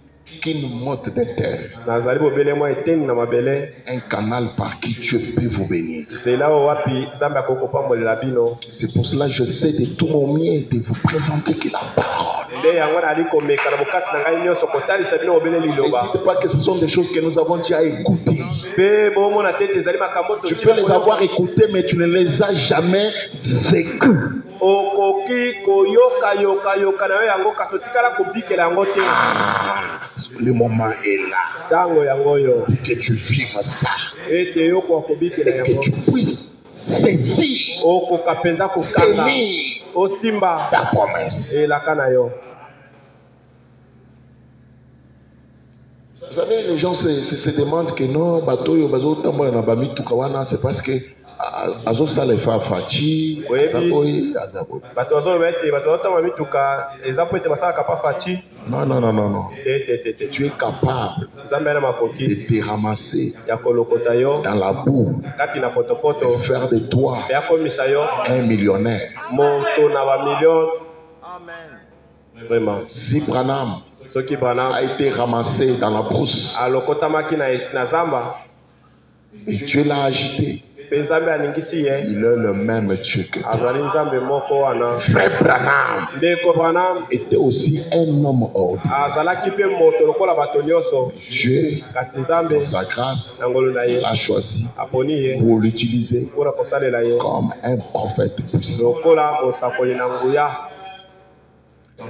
qu'une motte de terre, nazali bobele mwa eteni na mabele un canal par qui Dieu peut vous bénir. nzela oyo wapi nzambe akokopambolela bino. C'est pour cela que je sais de tout mon mien de vous présenter que la parole. nde yango nali komeka na bokasi na ngai nyonso kotalisa bino bobele Ne liloba. dites pas que ce sont des choses que nous avons déjà écoutées. mpe bomona te ete ezali makambo Tu peux les avoir écoutées, mais tu ne les as jamais vécues. okoki koyoka na yo yango kasi otikala kobikela yango te. Le moment est là. ntango yango oyo Que tu vives ça. ete yokoka kobikela Et que yango tu puisses saisir, okoka mpenza kokanga tenir osimba ta promesse. elaka na yo. Vous savez, les gens se demandent que non, bateau yo bazo tambola na bamituka wana, c'est parce que azosala efa faci azaboyi azaboyi. bato bazoloba ete bato bazotamba mituka eza po ete basalaka pa faci. Non. te. Tu es capable nzambe na makoki de te ramasser ya kolokota yo dans la boue, kati na potopoto de faire de toi mpe akomisa yo un millionnaire. moto na bamillion. Vraiment. Si Branham soki Branham a été ramassé dans la brousse alokotamaki na zamba et Dieu l'a agité, mpe nzambe aningisi ye il est le même Dieu que toi. azali nzambe moko wana. Frère Branham ndeko Branham était aussi un homme ordinaire. azalaki mpe moto lokola bato nyonso, Dieu, kasi nzambe dans sa grâce, na ngolu na ye l'a choisi aponi ye pour l'utiliser mpona kosalela ye comme un prophète puissant. lokola mosakoli na nguya.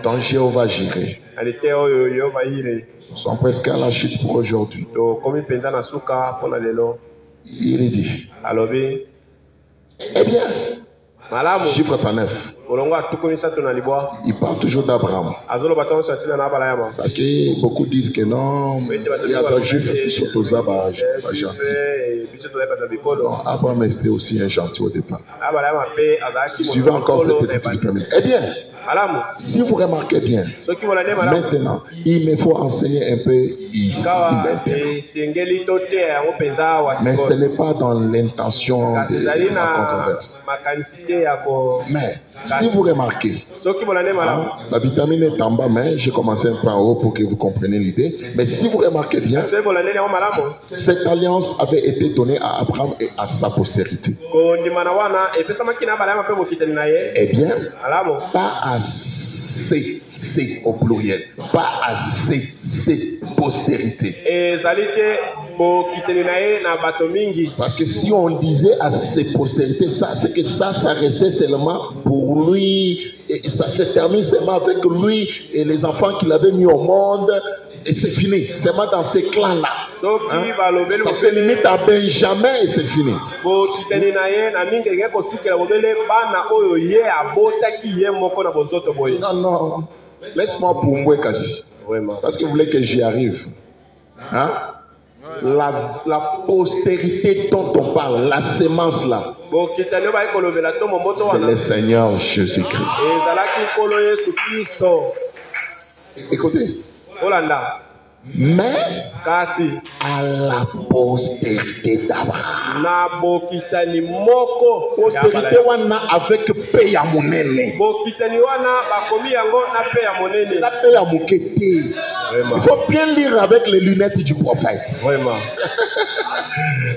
Dans Jéhovah Jireh, na lite oyo yehova yire nous sommes presque à la chute pour aujourd'hui. tokomi mpenza na suka mpona lelo. Il dit, alobi eh bien, malamu chiffre 39, molongo atuku misato na libwa il parle toujours d'Abraham. azoloba tonso atina na abalayama Parce que beaucoup disent que non, il y a un juif qui sont aux gentils. biso tozali bato ya bikolo. Non, Abraham était aussi un gentil au départ. abalayama mpe azalaki Suivez encore cette petite ebandi. termine. Eh bien, malamu si vous remarquez bien, soki molande malamu maintenant, il me faut enseigner un peu ici kawa maintenant. esengeli toteya yango mpenza awa Mais ce sikoyo n'est pas dans l'intention kasi de ezali la na controverse. makanisi te ya ko. Mais si vous remarquez, soki molande malamu la vitamine est en bas, mais j'ai commencé un peu en haut pour que vous compreniez l'idée. Mais si vous remarquez bien, soki molande yango malamu cette alliance avait été donnée à Abraham et à sa postérité. kondimana wana epesamaki na abalayama mpe bokitani na ye Eh bien, malamu pas assez, c'est au pluriel, pas assez, c'est postérité. ezali te bokitani na ye na bato mingi. Parce que si on disait à ses postérités, ça, c'est que ça restait seulement pour lui, et ça se termine seulement avec lui et les enfants qu'il avait mis au monde, et c'est fini. Seulement dans ces clans-là. soki balobeli Ça se limite à Benjamin et c'est fini. bokitani na ye na mingi elingi kosukela bobele bana oyo ye abotaki ye moko na bonzoto boye. Non. Laisse-moi pour moi, Kasi. Vraiment. Parce que vous voulez que j'y arrive. Hein? La postérité dont on parle, la sémence là, bokitani oyo bayi kolobela to momboto c'est wana le Seigneur Jésus-Christ. ezalaki nkolo yesu kristo. Écoutez, olanda mais kasi à la postérité d'Abraham. na bokitani moko ya Postérité Abraham. wana avec paix à mon aîné. bokitani wana bakomi yango na pe ya monene. La paix à mon kété. Il faut bien lire avec les lunettes du prophète. Vraiment.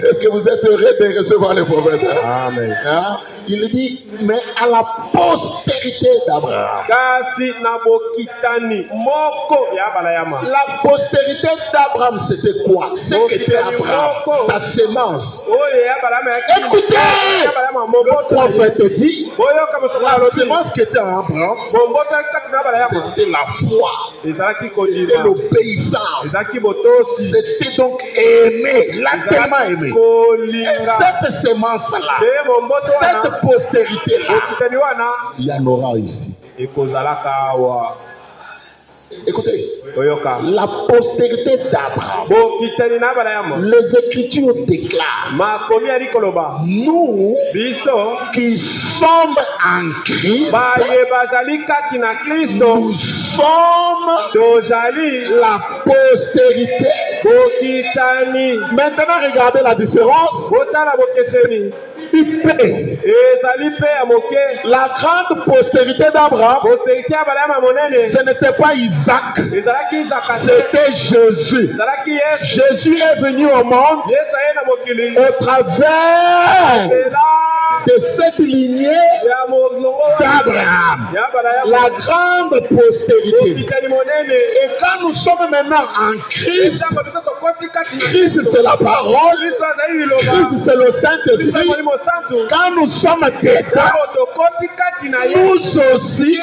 Est-ce que vous êtes heureux de recevoir le prophète? Amen. Hein? Il dit, mais à la postérité d'Abraham. kasi na bokitani moko ya abalayama. La postérité d'Abraham, c'était quoi? C'est qu'était Abraham, sa sémence. oyo ya abalayama yaki Écoutez, abalayama le momboto prophète dit, boyoka mosola la alobi sémence qui était en Abraham, bomboto kati na abalayama c'était la foi ezalaki et kondima l'obéissance. ezalaki botosi C'était donc aimé, il a tellement aimé. Et kolinga cette sémence-là, nde bomboto wana cette postérité-là, bokitani wana il y en aura ici. ekozalaka awa. Écoutez, oyoka la postérité d'Abraham, bokitani na abalayama les Écritures déclarent, makomi ali koloba nous biso qui sommes en Christ, baye bazali kati na kristo nous sommes tozali la postérité. bokitani. Maintenant, regardez la différence. botala bokeseni Ipé. La grande postérité d'Abraham, ce n'était pas Isaac, c'était Jésus. Jésus est venu au monde au travers de cette lignée d'Abraham, la grande postérité. Et quand nous sommes maintenant en Christ, Christ c'est la parole, Christ c'est le Saint-Esprit. Quand nous sommes dedans, nous aussi,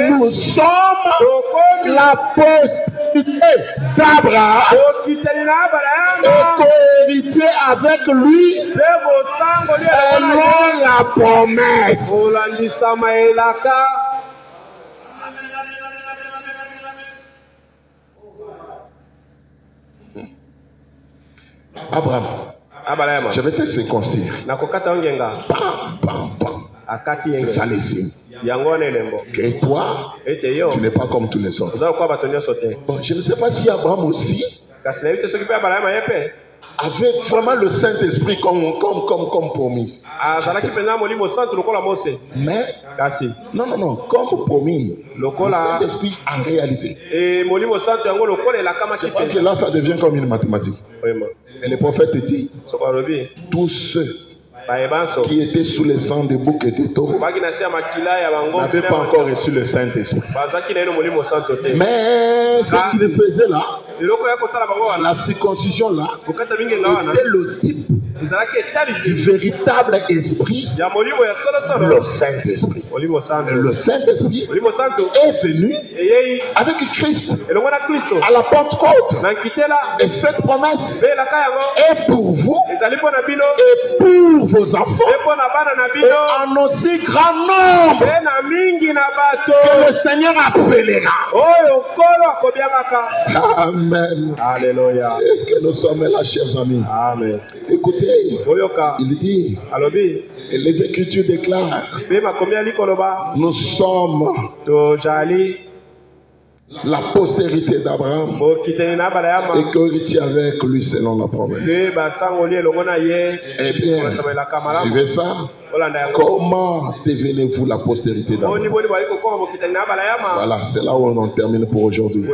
nous sommes la postérité d'Abraham et co-héritier avec lui selon la promesse. Abraham, je vais te circoncire. C'est ça les signes. Et toi, tu n'es pas comme tous les autres. Bon, je ne sais pas si Abraham aussi avait vraiment le Saint-Esprit comme promis. Mais, non, comme promis, le Saint-Esprit en réalité. Je pense que là, ça devient comme une mathématique. Et le prophète dit, tous ceux qui étaient sous le sang des boucs et des taureaux n'avaient pas encore reçu le Saint-Esprit. Mais ce qu'il faisait là, la circoncision là, était le type du véritable esprit, le Saint-Esprit. Le Saint-Esprit est venu avec Christ à la Pentecôte. Et cette promesse est pour vous et pour vos enfants et en aussi grand nombre que le Seigneur appellera. Amen. Alléluia. Est-ce que nous sommes là, chers amis? Amen. Écoutez, il dit, et les Écritures déclarent, nous sommes la postérité d'Abraham et co-héritier avec lui selon la promesse. Eh bien, suivez ça. Comment devenez-vous la postérité d'Abraham? Voilà, c'est là où on en termine pour aujourd'hui.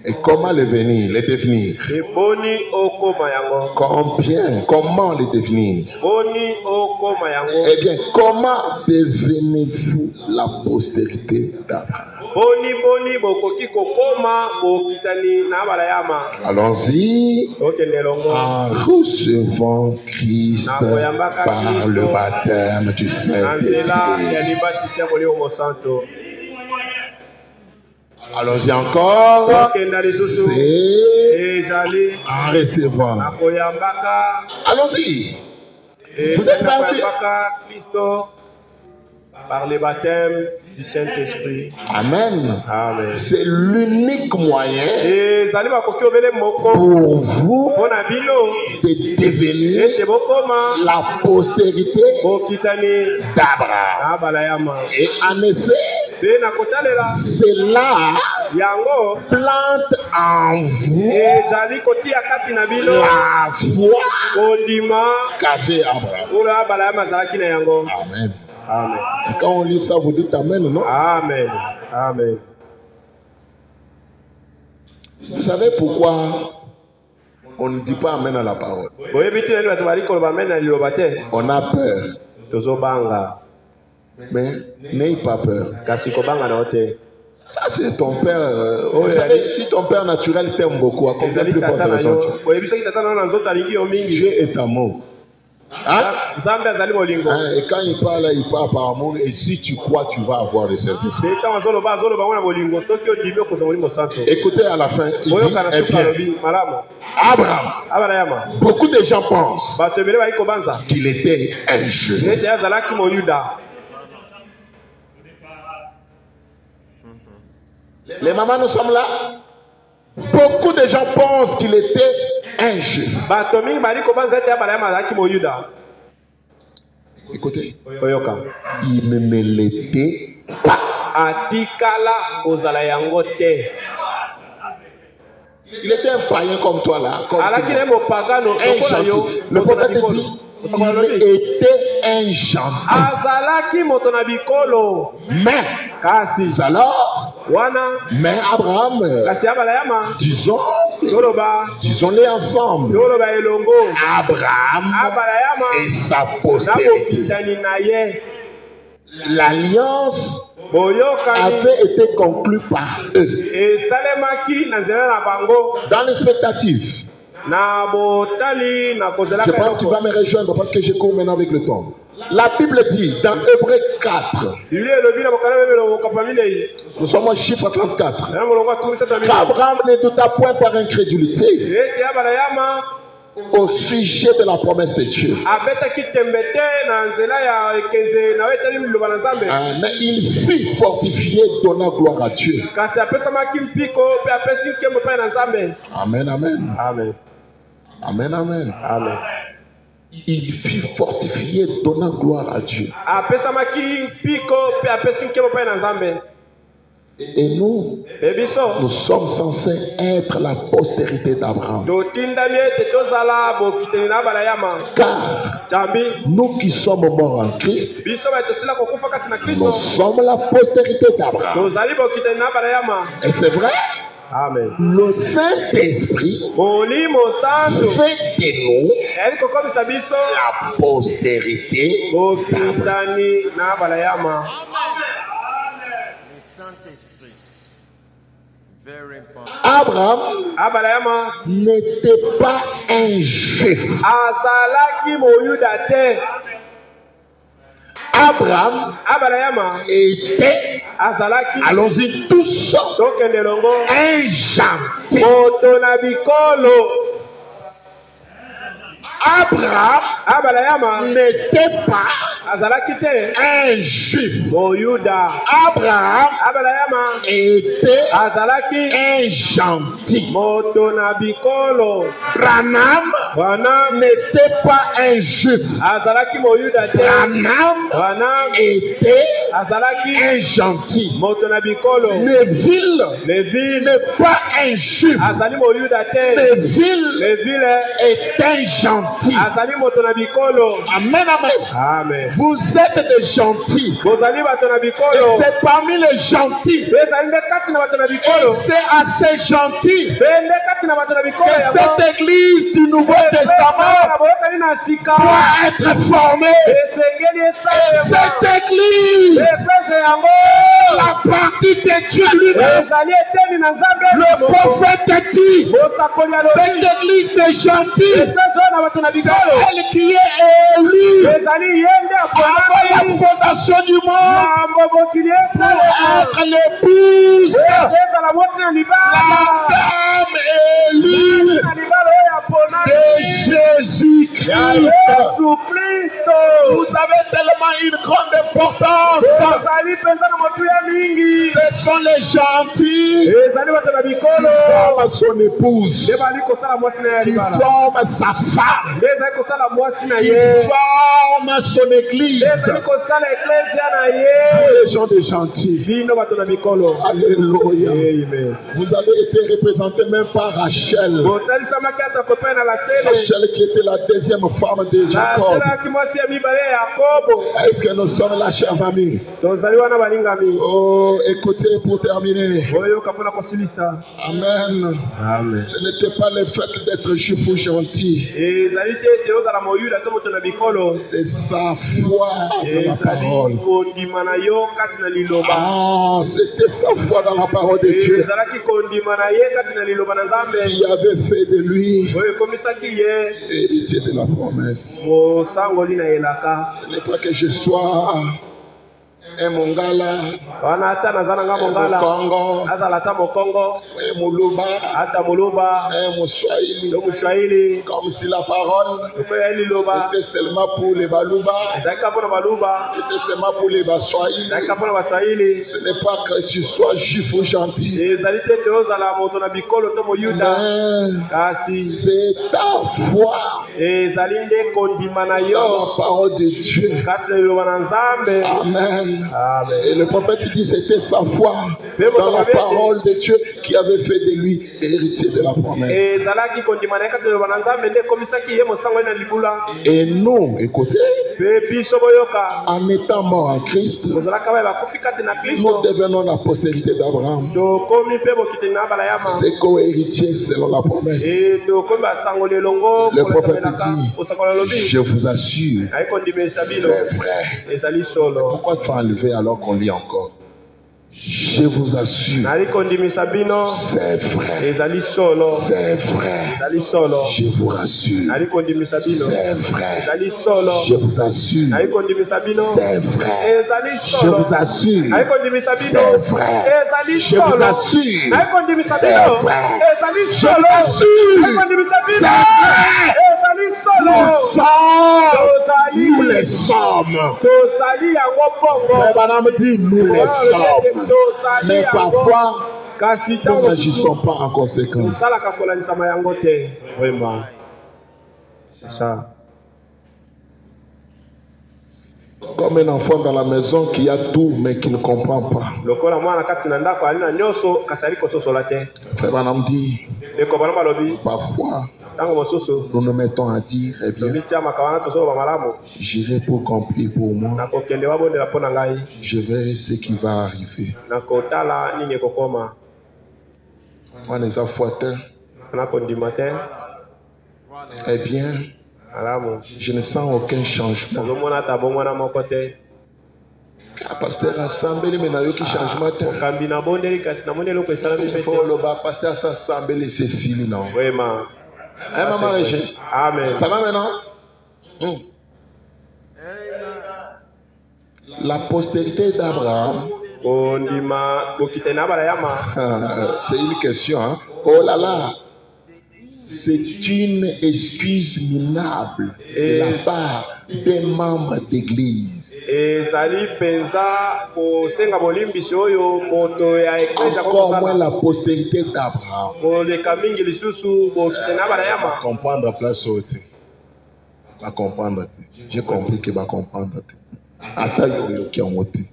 Et comment le devenir? Comment le devenir? Eh bien, comment devenez-vous la postérité d'Abraham? Allons-y en recevant Christ par le baptême du Saint-Esprit. Allons-y encore, c'est en recevant. Allons-y. Vous êtes partis. Par le baptême du Saint-Esprit. Amen. Amen. C'est l'unique moyen pour vous de devenir la postérité d'Abraham. Et en effet, cela plante en vous la foi qu'avait Abraham. Amen. Amen. Et quand on lit ça, vous dites Amen, non? Amen. Amen. Vous savez pourquoi on ne dit pas Amen à la parole? On a peur. Mais n'ayez pas peur. Ça, c'est ton père. Vous savez, si ton père naturel t'aime beaucoup, à combien plus forte raison Dieu est amour. Hein? Et quand il parle par amour, et si tu crois, tu vas avoir le Saint-Esprit. Écoutez à la fin, il dit, eh bien, Abraham, beaucoup de gens pensent qu'il était un juif. Les mamans, nous sommes là. Beaucoup de gens pensent qu'il était un juif. Écoutez, il ne l'était pas. Il était un païen comme toi là. Comme alaki na ye mopagano un lokola yo gentil. Le moto na prophète bikolo. dit il était un gentil. Azalaki moto na bikolo Mais kasi alors, wana mais Abraham, kasi abalayama disons-les ensemble. toloba elongo Abraham abalayama et sa na postérité. bokitani na ye L'alliance boyokani avait été conclue par eux. esalemaki na nzela na bango Dans l'expectative, na botali na je kozelaka pense qu'il va me rejoindre parce que je cours maintenant avec le temps. La Bible dit dans Hébreux 4, biblia elobi na bokala bebelo bokapa minei nous sommes au chiffre 34, na molongo ya 37 qu'Abraham ne douta point par incrédulité ete abalayama au sujet de la promesse de Dieu. abetaki tembe te na nzela ya ekenze na wetali liloba na nzambe Mais il fut fortifié, donnant gloire à Dieu. kasi apesamaki mpiko mpe apesi nkembo epai na nzambe. Amen, amen. Amen. Amen, amen. Amen. Il fut fortifié, donnant gloire à Dieu. apesamaki mpiko mpe apesi nkembo epai na nzambe. Et nous, ebiso nous sommes censés être la postérité d'Abraham. totindami ete tozala bokiteli na abalayama Car jambi nous qui sommes morts en Christ, biso baye tosila kokufa kati na nous kristo sommes la postérité d'Abraham. tozali bokiteli na abalayama. Et c'est vrai, Amen. le Saint-Esprit molimo santu fait de nous eli kokomisa biso la postérité. bokitani na abalayama. Very important. Abraham abalayama n'était pas un juif. azalaki moyuda te. Abraham abalayama était, azalaki allons-y tous, tokende longo un gentil. moto na bikolo. Abraham abalayama n'était pas azalaki te un juif. moyuda. Abraham abalayama était azalaki un gentil. moto na bikolo. Branham wana n'était pas un juif. azalaki moyuda te. Branham wana était azalaki un gentil. moto na bikolo. Neville levile n'est pas un juif. azali moyuda te. Neville levile est un gentil. azali moto na bikolo. Amen, amen. Amen. Vous êtes des gentils. bozali bato na Et bikolo. c'est parmi les gentils. bezali nde kati na bato na bikolo. Et c'est assez gentil nde kati na bato na bikolo que yango. cette église du Nouveau Testament boyokani na sika doit être formée. esengeli esalema. Cette église, epese yango la partie de Dieu lui-même, ezali eteni na nzambe. le prophète dit, bosakoli alobi cette église des gentils, epese oyo na bato na bikolo. elle qui est élue ezali ye nde avant la aponami fondation du monde na mobokili pour esalema. être l'épouse, ezala mwasi na la libala. femme élue na libala oyo aponami de ya Jésus-Christ. yesu kristo. Vous avez tellement une grande importance. ezali mpenza na motuya mingi. Ce sont les gentils ezali bato na qui bikolo forment son épouse, nde bali kosala mwasi na ye ya qui libala. forment sa femme, nde ezali kosala mwasi na qui ye. forment son église. nde ezali kosala eklesia na Vous, ye. les gens des gentils. bino bato na bikolo. Alléluia. amen. Vous avez été représentés même par Rachel. botalisamaki ata kopena na sele. Rachel qui était la deuxième femme de Jacob. naselaki mwasi ya mibale ya yakobo. Est-ce que nous sommes là, chers amis? tozali wana balingami. Oh, écoutez pour terminer. oyoka mpona kosilisa. Amen. amen. Ce n'était pas le fait d'être juif ou gentil. ezali te ete ozala moyuda to moto na bikolo. C'est sa foi dans la parole. ezali kondima na yo kati na liloba. Ah, c'était sa foi dans la parole de Dieu ezalaki kondima na ye kati na liloba na nzambe. qui avait fait de lui oyo ekomisaki ye héritier de la promesse. mosangoli na elaka. Ce n'est pas que je sois un Mongala, wana ata naza na nga un mongala. Congo, azala ata mokongo un Muluba, ata moluba un Moussouaïli. to moswahili. Comme si la parole okoya liloba était seulement pour les Baluba, ezalika mpona baluba. était seulement pour les Baswahili. ezalika mpona baswahili. Ce n'est pas que tu sois juif ou gentil, ezali te ete ozala moto na bikolo to moyuda. mais kasi c'est ta foi ezali nde kondima na dans yo la parole de Dieu. kati na liloba na nzambe. Amen. Amen. Et le prophète dit c'était sa foi dans la parole de Dieu qui avait fait de lui héritier de la promesse. Et nous, écoutez, en étant mort en Christ, nous devenons la postérité d'Abraham. C'est co-héritier selon la promesse. Le prophète dit, je vous assure, c'est vrai. Pourquoi tu as enlevé alors qu'on lit encore? Je vous assure, c'est vrai. C'est vrai. Je vous rassure, c'est vrai. Je vous assure, c'est vrai. Je vous assure, c'est vrai. Je vous assure, c'est vrai. Je vous assure, nous les sommes. Madame dit nous les sommes. Mais parfois, nous n'agissons pas en conséquence. Vraiment. C'est ça. Comme un enfant dans la maison qui a tout mais qui ne comprend pas. Frère Branham dit, parfois, nous nous mettons à dire, eh bien, j'irai pour compris pour moi. Je verrai ce qui va arriver. On les a fouettés. Eh bien, je ne sens aucun changement. Pasteur assemblé mais n'a aucun changement. Il faut le bas pasteur s'assembler Cécile non. Vraiment. Maman Régine. Amen. Ça va maintenant? La postérité d'Abraham. C'est une question. Hein? Oh là là. C'est une excuse minable de la part des membres d'église. Encore moins la postérité d'Abraham. Va comprendre place haute. Va comprendre. J'ai compris que va comprendre. Attends, qui a monté.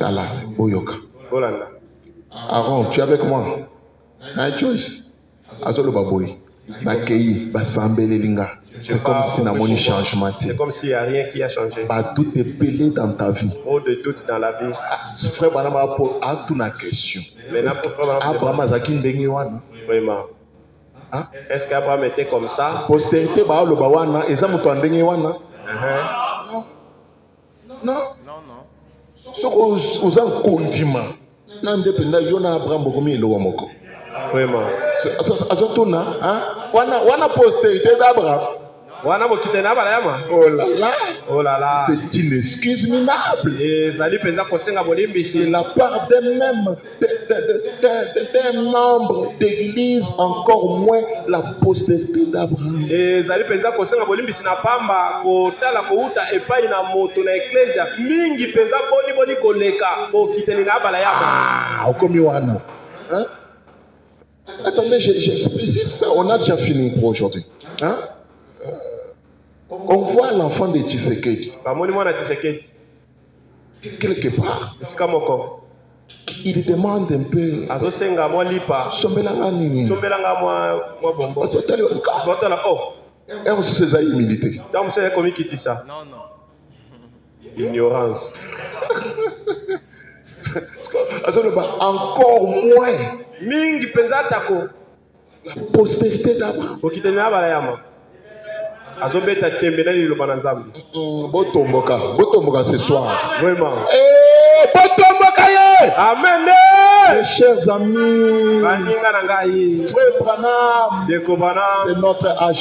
Tala, Boyoka. Aaron, tu es avec moi? Joyce. C'est comme si changement. C'est comme s'il n'y a rien qui a changé. Tout est pelé dans ta vie. Trop de doutes dans la vie. Frère Branham a posé la question. Abraham a dit vraiment. Est-ce qu'Abraham était comme ça? Postérité non. Ce qu'on a condiment. Non, dépendant de Abraham vraiment. Wana postérité d'Abraham. Oh là là. C'est une excuse minable. C'est la part d'un membre d'église, encore moins la postérité d'Abraham. Hein? Attendez, j'explicite ça. On a déjà fini pour aujourd'hui. Hein? On voit l'enfant de Tshisekedi. Quelque part. Il demande un peu. Humilité. Ignorance. Encore moins. Mingi penzatako. La postérité d'Abraham. Azobeta tembena liloba na Nzambe. Botomboka ce soir. Vraiment. Botomboka ye. Amen. Mes chers amis. Frère Branham. C'est notre HAM.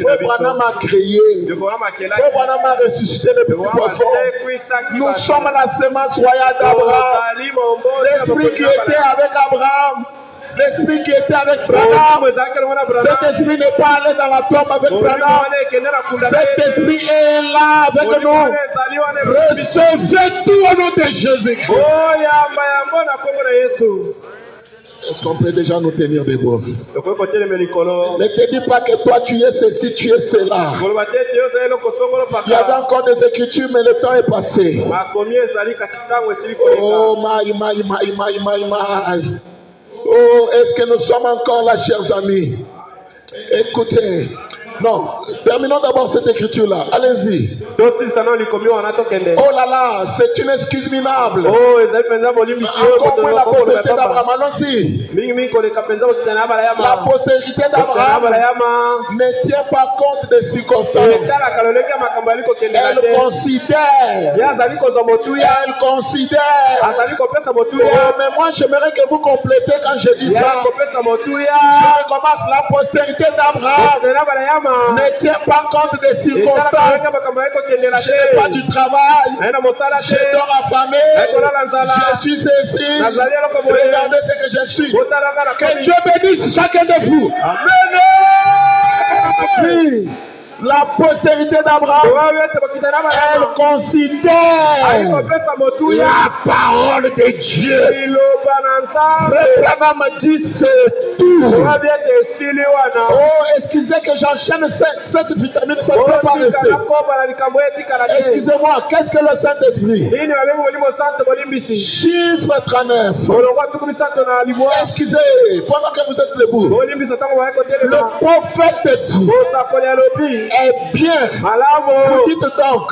Frère Branham a créé. Frère Branham a ressuscité le petit poisson. Nous sommes la semence royale d'Abraham. L'esprit qui était avec Abraham. L'esprit qui était avec Branham, cet esprit n'est pas allé dans la tombe avec Branham. Cet esprit est là avec nous. Recevez tout au nom de Jésus. Est-ce qu'on peut déjà nous tenir debout? tokoki kotelema likolo Ne te dis pas que toi tu es ceci, tu es cela. koloba te ete yo ozali eloko songolo Il y avait paka encore des écritures, mais le temps est passé. makomi ezali kasi ntango esili koleka Oh, my. Oh, est-ce que nous sommes encore là, chers amis? Écoutez. Non, terminons d'abord cette écriture-là. Allez-y. tosilisa nano likomi wana tokende Oh là là, c'est une excuse minable. o ezali mpenza bolimbisi oyo Encore moins la postérité papa d'Abraham. Allons-y. mingimingi koleka mpenza kokitana na bala La yama postérité kokitana na bala d'Abraham yama ne tient pas compte des circonstances. etalaka lolenge ya makambo ali kokendela Elle te considère. ye azali kozwa motuya Elle considère. azali kopesa Oh, motuya mais moi, j'aimerais que vous complétez quand je dis ye ça. kopesa motuya Je recommence. La postérité d'Abraham kokitana na bala yama ne tient pas compte des etalaka lolenge ya circonstances. makambo ali kokendela Je n'ai pas te du travail. aye na mosala Je te dors affamé. ekolala nzala Je suis ceci. nazali eloko boye Regardez ce que je suis. botalaka na Que Dieu bénisse chacun de vous. amen Oui. La postérité d'Abraham, oyo ete kokitana na bala elle yama ali considère kopesa motuya la parole de Dieu. liloba na nzambe Frère Branham dit c'est tout. oyebi ete esili wana Oh, excusez que j'enchaîne cette vitamine, ça ne peut pas rester. otikala koba na likambo etikala te Excusez-moi, qu'est-ce que le Saint-Esprit? nini babengi molimo santo bolimbisi Chiffre 39. molongwa tuku misato na libwa Excusez, pendant que vous êtes debout, bolimbisa ntango baye le kotelema prophète dit, bosakoli alobi est bien. malamu Vous dites donc,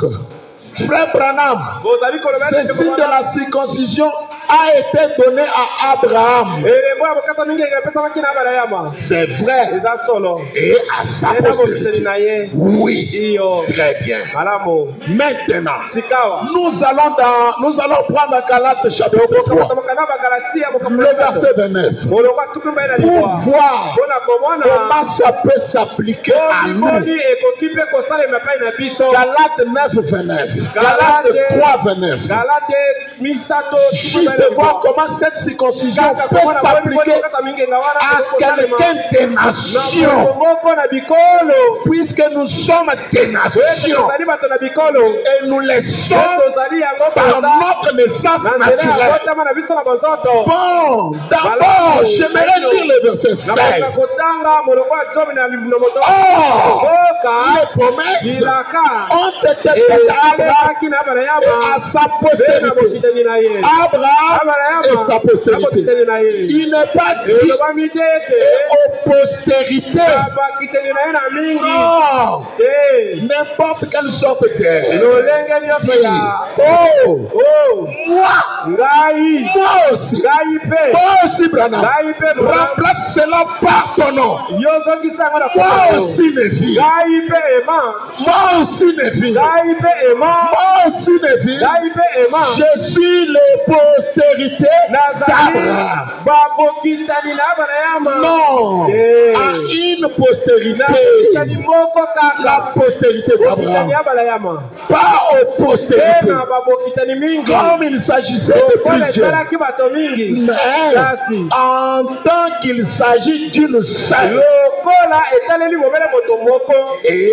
frère Branham, bozali koloba ce signe de la circoncision a été donné à Abraham. elembo ya bokata mingi epesamaki na bala yama C'est vrai. eza solo Et à sa ena bokiteli postérité. na ye Oui. iyo Très bien. malamu Maintenant, sikawa nous allons prendre Galates chapitre 3, bokamaka na bagalatia le verset 29, molongwa tuku mbai na pour libwa voir mpona komona comment ça peut s'appliquer à nous. omikoli ekoki mpe kosalema epai na biso Galates 9, 29. Galates 3, 29. galate misato Juste voir comment cette circoncision peut s'appliquer à quelqu'un des nations. moko na bikolo Puisque nous sommes des nations tozali bato na bikolo et nous les sommes tozali yango par baza notre naissance na nzela ya naturelle. kotama na biso na bonzoto Bon, d'abord, j'aimerais lire le verset nakoka 16. kotanga moloko ya zomi na moto Or, oka les promesses bilaka ont été faites à Abraham ezalaki na bana et yama à sa mpe na postérité. bokitani na ye Abraham et sa postérité. bakitani na ye Il n'est pas dit elobami te ete aux postérités. bakitani na ye na mingi Non, te n'importe quelle sorte de. lolenge nyonso ya Oh, o moi ngai aussi, ngai moi aussi, Branham. ngai mpe Remplace cela par ton nom. yo ozongisa yango na Moi kombo aussi, Névi. ngai mpe ema Moi aussi, Névi. ngai mpe ema Moi aussi, Névi. ngai mpe ema Je suis les postérités nazali d'Abraham. babokitani na bana yama Non, Eh. à une postérité. nakitani moko La kaka postérité bokitani d'Abraham. ya bana yama Pas aux te postérités. na babokitani mingi Comme il s'agissait de mpona plusieurs. esalaki bato mingi Mais kasi en tant qu'il s'agit d'une seule lokola etaleli mobele moto moko et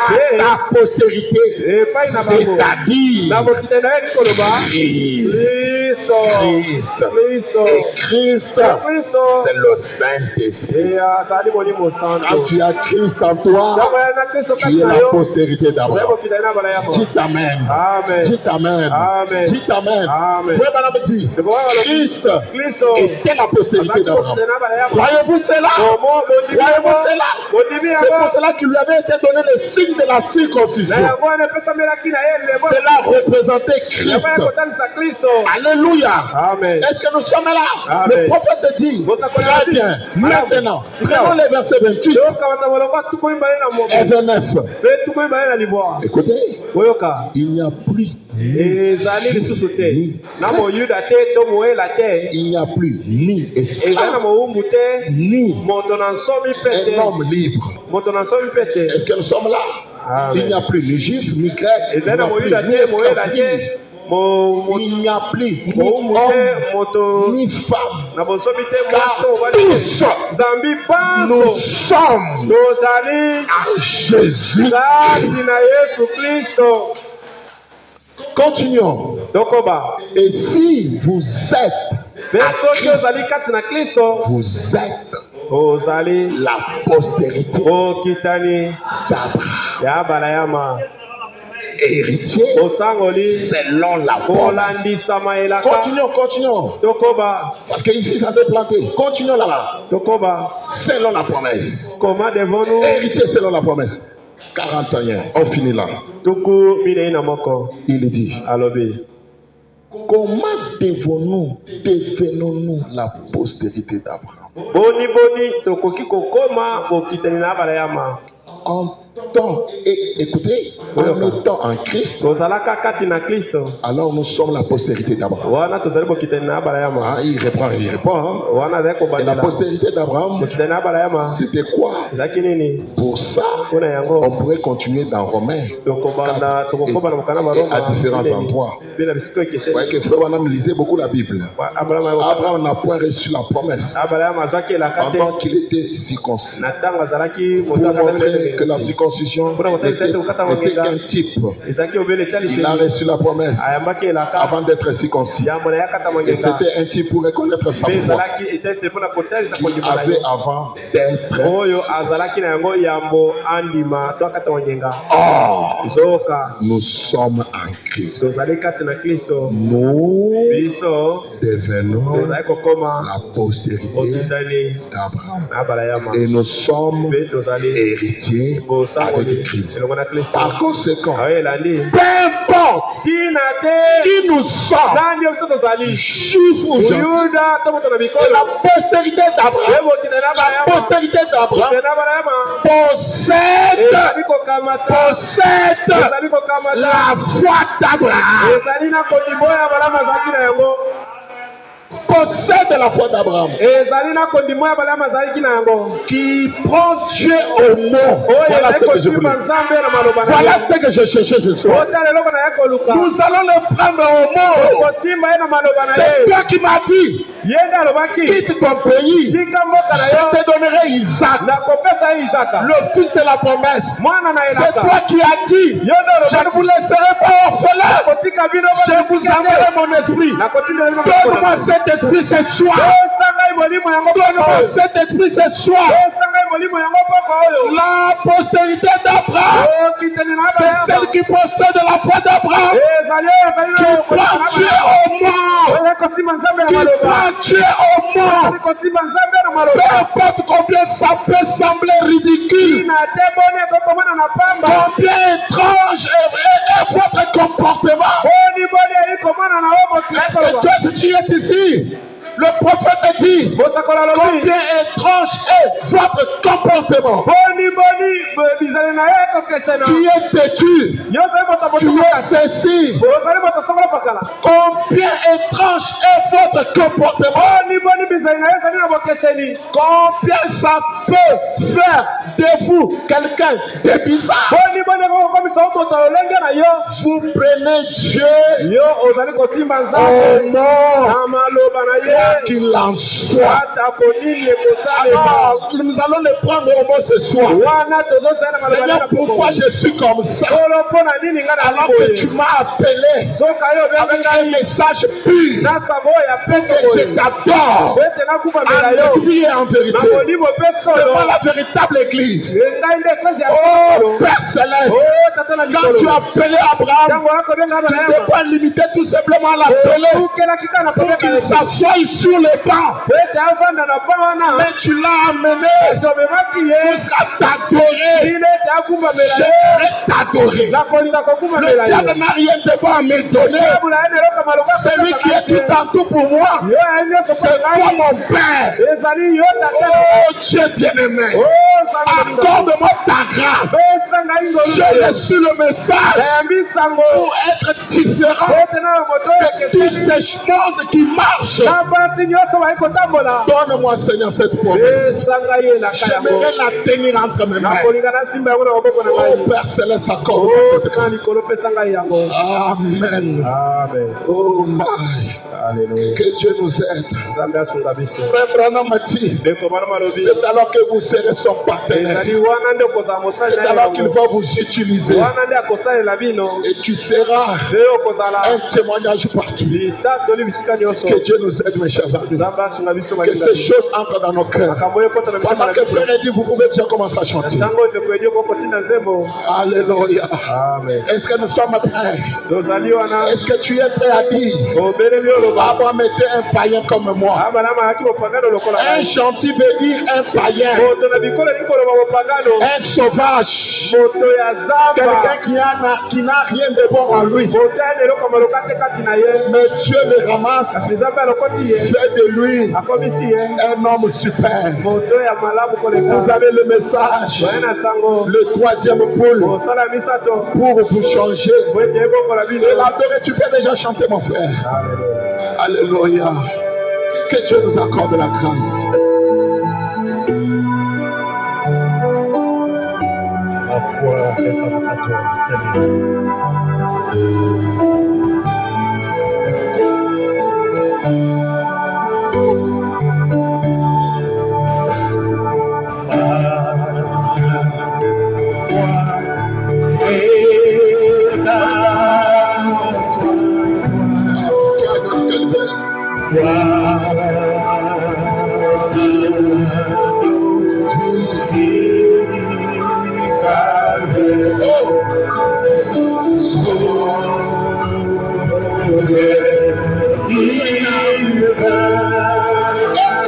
à ta postérité, epai na bango na c'est-à-dire bokitani na ye likoloba Christ. kristo kristo Et Christ, kristo c'est le Saint-Esprit. azali molimo Quand santo tu as Christ en toi, ntango ya na kristo tu kati es na la yo postérité oye d'Abraham. bokitani na bana yama Dites Amen. amen Dites Amen. Amen. Dites Amen. Amen. Frère Branham dit, Christ kristo était la postérité azali d'Abraham. kokitani na bana yama Croyez-vous cela? Croyez-vous cela? bondimi C'est pour yango cela qu'il lui avait été donné le signe de la circoncision. na yango wana epesamelaki na ye lemo Cela représentait Christ. yango ya kotalisa kristo Alléluia. amen Est-ce que nous sommes là? Amen. Le prophète dit, très bien, maintenant, prenons les versets 28 tokamata moloko ya tuku mibale na et mobo 29. mpe tuku mibale na libwa Écoutez, oyoka il n'y a plus, ezali lisusu te na moyuda te to moyela te il n'y a plus ni ezali na esclave, mowumbu te ni moto na nsomi mpe un te homme libre. moto na nsomi mpe te Est-ce que nous sommes là? Amen. Il n'y a plus ni juif, ni grec, il n'y ezali na a plus moyuda ni te moyela esclave, te il n'y a plus ni mowumbu te homme, moto ni femme. na bonsomi te Car moto mobali tous te nzambi nous panso sommes tozali à Jésus. kati na yesu kristo Continuons. tokoba Et si vous êtes mpe soki ozali kati na Kristo vous êtes ozali la postérité okitani d'Abraham, ya Abrahama héritier osangoli selon la promesse. kolandisama elaka Continuons. tokoba Parce que ici, ça s'est planté. Continuons là-bas. tokoba Selon la promesse. koma devant nous Héritier selon la promesse. 41. On finit là. tuku minei na moko Il dit, alobi comment devenons-nous la postérité d'Abraham? boni tokoki kokoma bokitani na Abrahama En temps, et écoutez, en étant en Christ, tozalaka kati na Kristo alors nous sommes la postérité d'Abraham. wana tozali bokitani na Abrahama Ah, il répond. Hein? wana azali Et la kobandela postérité d'Abraham, bokitani na Abrahama c'était quoi? ezalaki nini Pour ça, mpona yango on pourrait continuer dans Romains. tokobanda tokokoba na mokana baroma à différents endroits. mpe na bisika Vous ekeseni voyez que frère Wanam lisait beaucoup la Bible. Abraham n'a point reçu la promesse Abrahama azwaki elaka te pendant qu'il était circoncis. na ntango azalaki Pour moto montrer que la circoncision n'était qu'un type. ezalaki obele Il a etaliseli reçu la promesse ayambaki elaka avant d'être circoncis. yambo na yakata Et mongenga c'était un type pour reconnaître sa mpe foi ezalaki etese mpona kotalisa qu'il kondima na avait ye avant d'être. oyo azalaki na yango yambo andima to akata mongenga Or, zoka nous sommes en Christ. tozali kati na Kristo Nous biso devenons tozali kokoma la postérité okitani d'Abraham. na Abrahama Et nous sommes mpe tozali héritiers bosangoli avec Christ. elongo na Kristo Par conséquent, ayo elandi peu importe tina te qui nous sommes, nani biso tozali juifs ou gentils, uyuda to moto na de bikolo la postérité d'Abraham, ebokitani na la Abrahama postérité d'Abraham okitani na Abrahama possède ezali kokamata ezali kokamata la foi d'Abraham. ezali na kondimbo ya Abrahama azalaki na yango Possède la foi d'Abraham. ezali na kondimbo ya Abrahama azalaki na yango Qui prend Dieu au mot. oyo Voilà ezali ce que je voulais. kosimba Nzambe na maloba na Voilà ye ce que je cherchais ce soir. otala eloko na ye koluka Nous allons le prendre au mot. kosimba ye na maloba na C'est ye toi qui m'as dit, ye nde alobaki quitte ton pays, tika mboka na je yo te donnerai Isaac, nakopesa ye Isaka le fils de la promesse. mwana na C'est elaka toi qui as dit, yo nde je ne alobaki vous laisserai pas orphelin. nakotika bino Je vous enverrai mon esprit. nakotinda bino Donne-moi cet esprit ce soir. osangai molimo yango Donne-moi cet esprit ce soir. osangai molimo yango poko oyo La postérité d'Abraham, okitani na c'est Abrahama celle qui possède la foi d'Abraham, ezali oyo ezali qui prend Dieu au mot, oyo kosimba Nzambe na qui maloba prend Dieu au mot. ezali kosimba Nzambe na Peu maloba importe combien ça peut sembler ridicule, tina te boni ekokomana na pamba combien étrange est votre comportement. boni eli komana na yo Est-ce que motu toi, si tu es ici, le prophète dit, bosakola lobi combien étrange est votre comportement. boni bizali na yo ekokesena Tu es têtu, yo ozali moto tu motu es ceci. ozali moto songola pakala Combien étrange est votre comportement. boni bizali na yo ezali na bokeseni Combien ça peut faire de vous quelqu'un de bizarre. boni ekokokomisa yo moto lolenge na yo Vous prenez Dieu yo ozali kosimba au Nzambe nom na maloba na ye qu'il en soit. ata konini ekosalema Alors, nous allons le prendre au mot ce soir. wana tozosala na maloba Seigneur, pourquoi je suis comme ça? olo mpo na nini ngai Alors nazali que boye tu m'as appelé soka yo avec un obengai message pur, na sango oyo ya pete que je boye t'adore ete nakumamela en yo esprit et en na vérité. molimo mpe C'est moi solo la véritable église. ngai nde eklesi ya Oh solo Père Céleste, o tata na quand tu as likolo appelé Abraham, ntango akobenga tu ne abrahama peux pas limiter tout simplement à l'appeler okelaki kaka na pour kobenga qu'il ye s'assoie sur le banc. ete avanda na ba wana Mais tu l'as amené esi omemaki ye jusqu'à t'adorer. ine ete akumamela ye J'aimerais t'adorer. nakolinga Le kokumamela diable ye n'a rien de bon à me donner. abula ye neloko maloba C'est lui qui est tout en tout pour moi. yo aye nyonso C'est mpo toi ngai mon Père. ezali yo tata Oh Dieu bien-aimé, o sango accorde-moi ta grâce. esanga J'ai ingolu reçu le message yambi sango pour être différent ete na moto de tous ces choses qui marchent. na basi nyonso bayi kotambola Donne-moi, Seigneur, cette promesse. esanga ye elaka yango J'aimerais la tenir entre mes mains. nakolinga nasimba yango na maboko na Oh ngai Père Céleste, o accorde-moi cette tana grâce. likolo pesa ngai yango Amen. amen Oh my. alleluya Que Dieu nous aide. nzambe asunga biso Frère Branham m'a dit, ndeko bana malobi c'est alors que vous serez son partenaire. ezali wana nde okozala mosali C'est na ye alors qu'il yango va vous utiliser. wana nde akosalela bino Et tu seras nde okozala un témoignage partout. partout. Litando ni bisika nyonso. Que Dieu nous aide, mes chers amis. Nzambe asunga biso Que malinga. ces choses entrent dans nos cœurs. Makambo ekota na mitema Pendant na que biso. frère a dit, vous pouvez déjà commencer à chanter. Ntango ndeko edi okokotina nzembo. Alléluia. Amen. Est-ce que nous sommes prêts? Tozali wana. Est-ce que tu es prêt à dire, Obelemi oloba. Abraham était un païen comme moi? Abalama aki bopagano lokola. Un gentil veut dire un païen. Moto na bikolo likolo ba bopagano. Un sauvage. Moto ya zamba. Quelqu'un qui n'a rien de bon en lui. Moto ya eloko maloka te kati na ye. Mais Dieu le ramasse. Kasi nzambe alokoti ye. Fait de lui Akomisi ye. un homme super. Moto ya malamu koleka. Vous avez le message. Bayana sango. Le troisième pôle Osala misato. pour vous changer. Wete ebongola bino. Et l'adorer, tu peux déjà chanter, mon frère. Alléluia. Que Dieu nous accorde la grâce. La foi est à toi, Seigneur.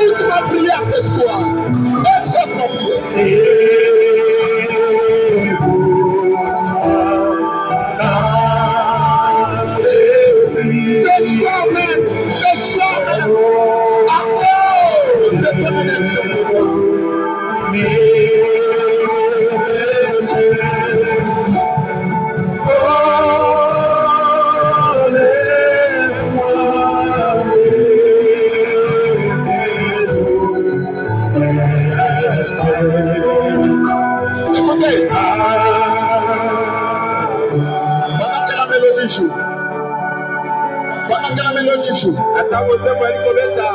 Écoute ma prière ce soir. Exauce ma prière. Ce soir même, accorde de ton élection. Écoutez, pendant que la mélodie joue, Atango nzembo eliko beta.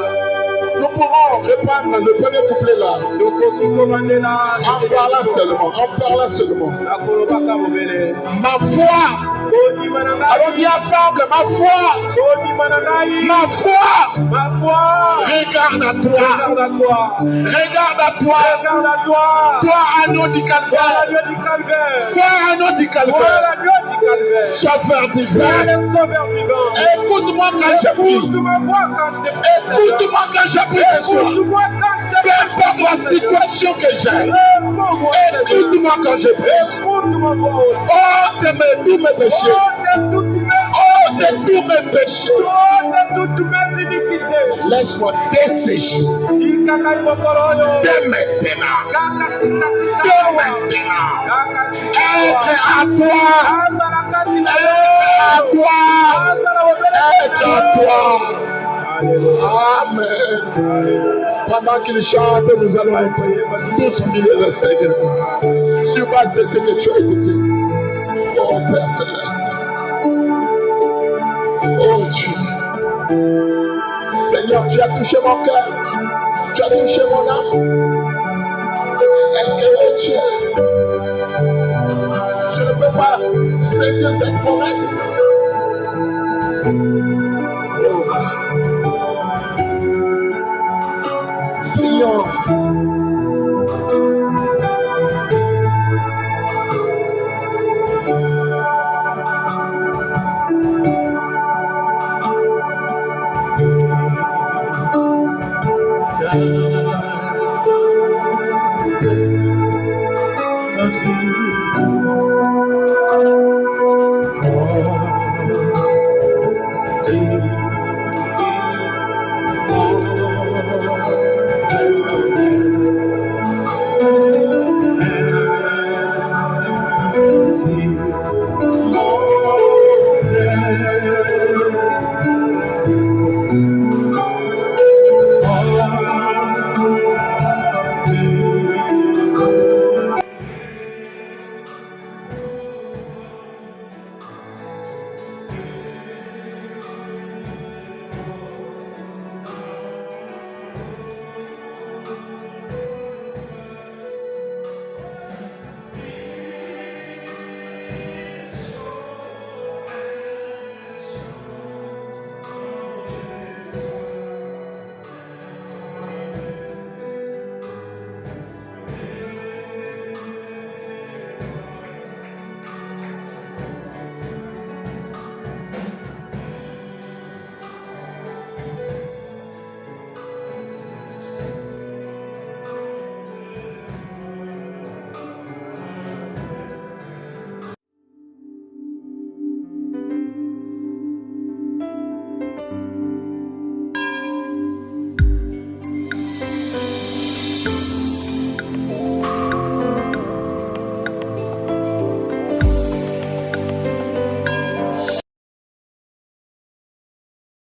nous pourrons reprendre le premier couplet là. Tokoki kobandela. En parlant seulement. Nakolobaka bobele. Ma foi, Kondima na ngai. allons dire ensemble, ma foi, Kondima na ngai. ma foi, Ma foi. regarde à toi, Regarde à toi. regarde à toi, Regarde à toi. toi agneau du Toi calvaire, l'agneau du calvaire. toi agneau du Toi calvaire, l'agneau du calvaire. sauveur Toi divin, le sauveur vivant. écoute-moi quand je prie, Écoute-moi quand je te prie. écoute-moi quand je prie ce soir, Écoute-moi quand je te peu prie. importe la situation que j'ai, Réponds-moi, Seigneur. écoute-moi quand je prie, Écoute-moi, mon Dieu. oh de tous mes péchés, Oh, de toutes mes oh de tous mes péchés, oh, de toutes mes iniquités. laisse-moi dès ces jours, Ikakai mokolo oyo. dès maintenant, Kaka sika sika dès awa. maintenant, Kaka sika être awa. à toi, Azala kati na être à yo. toi, Azala obele être à toi. Alléluia. Amen. Pendant qu'il chante, nous allons tous prier le Seigneur. Sur base de ce que tu as écouté. Oh Père Céleste. Oh Dieu. Seigneur, tu as touché mon cœur. Tu as touché mon âme. Est-ce que oh Dieu, je ne peux pas saisir cette promesse?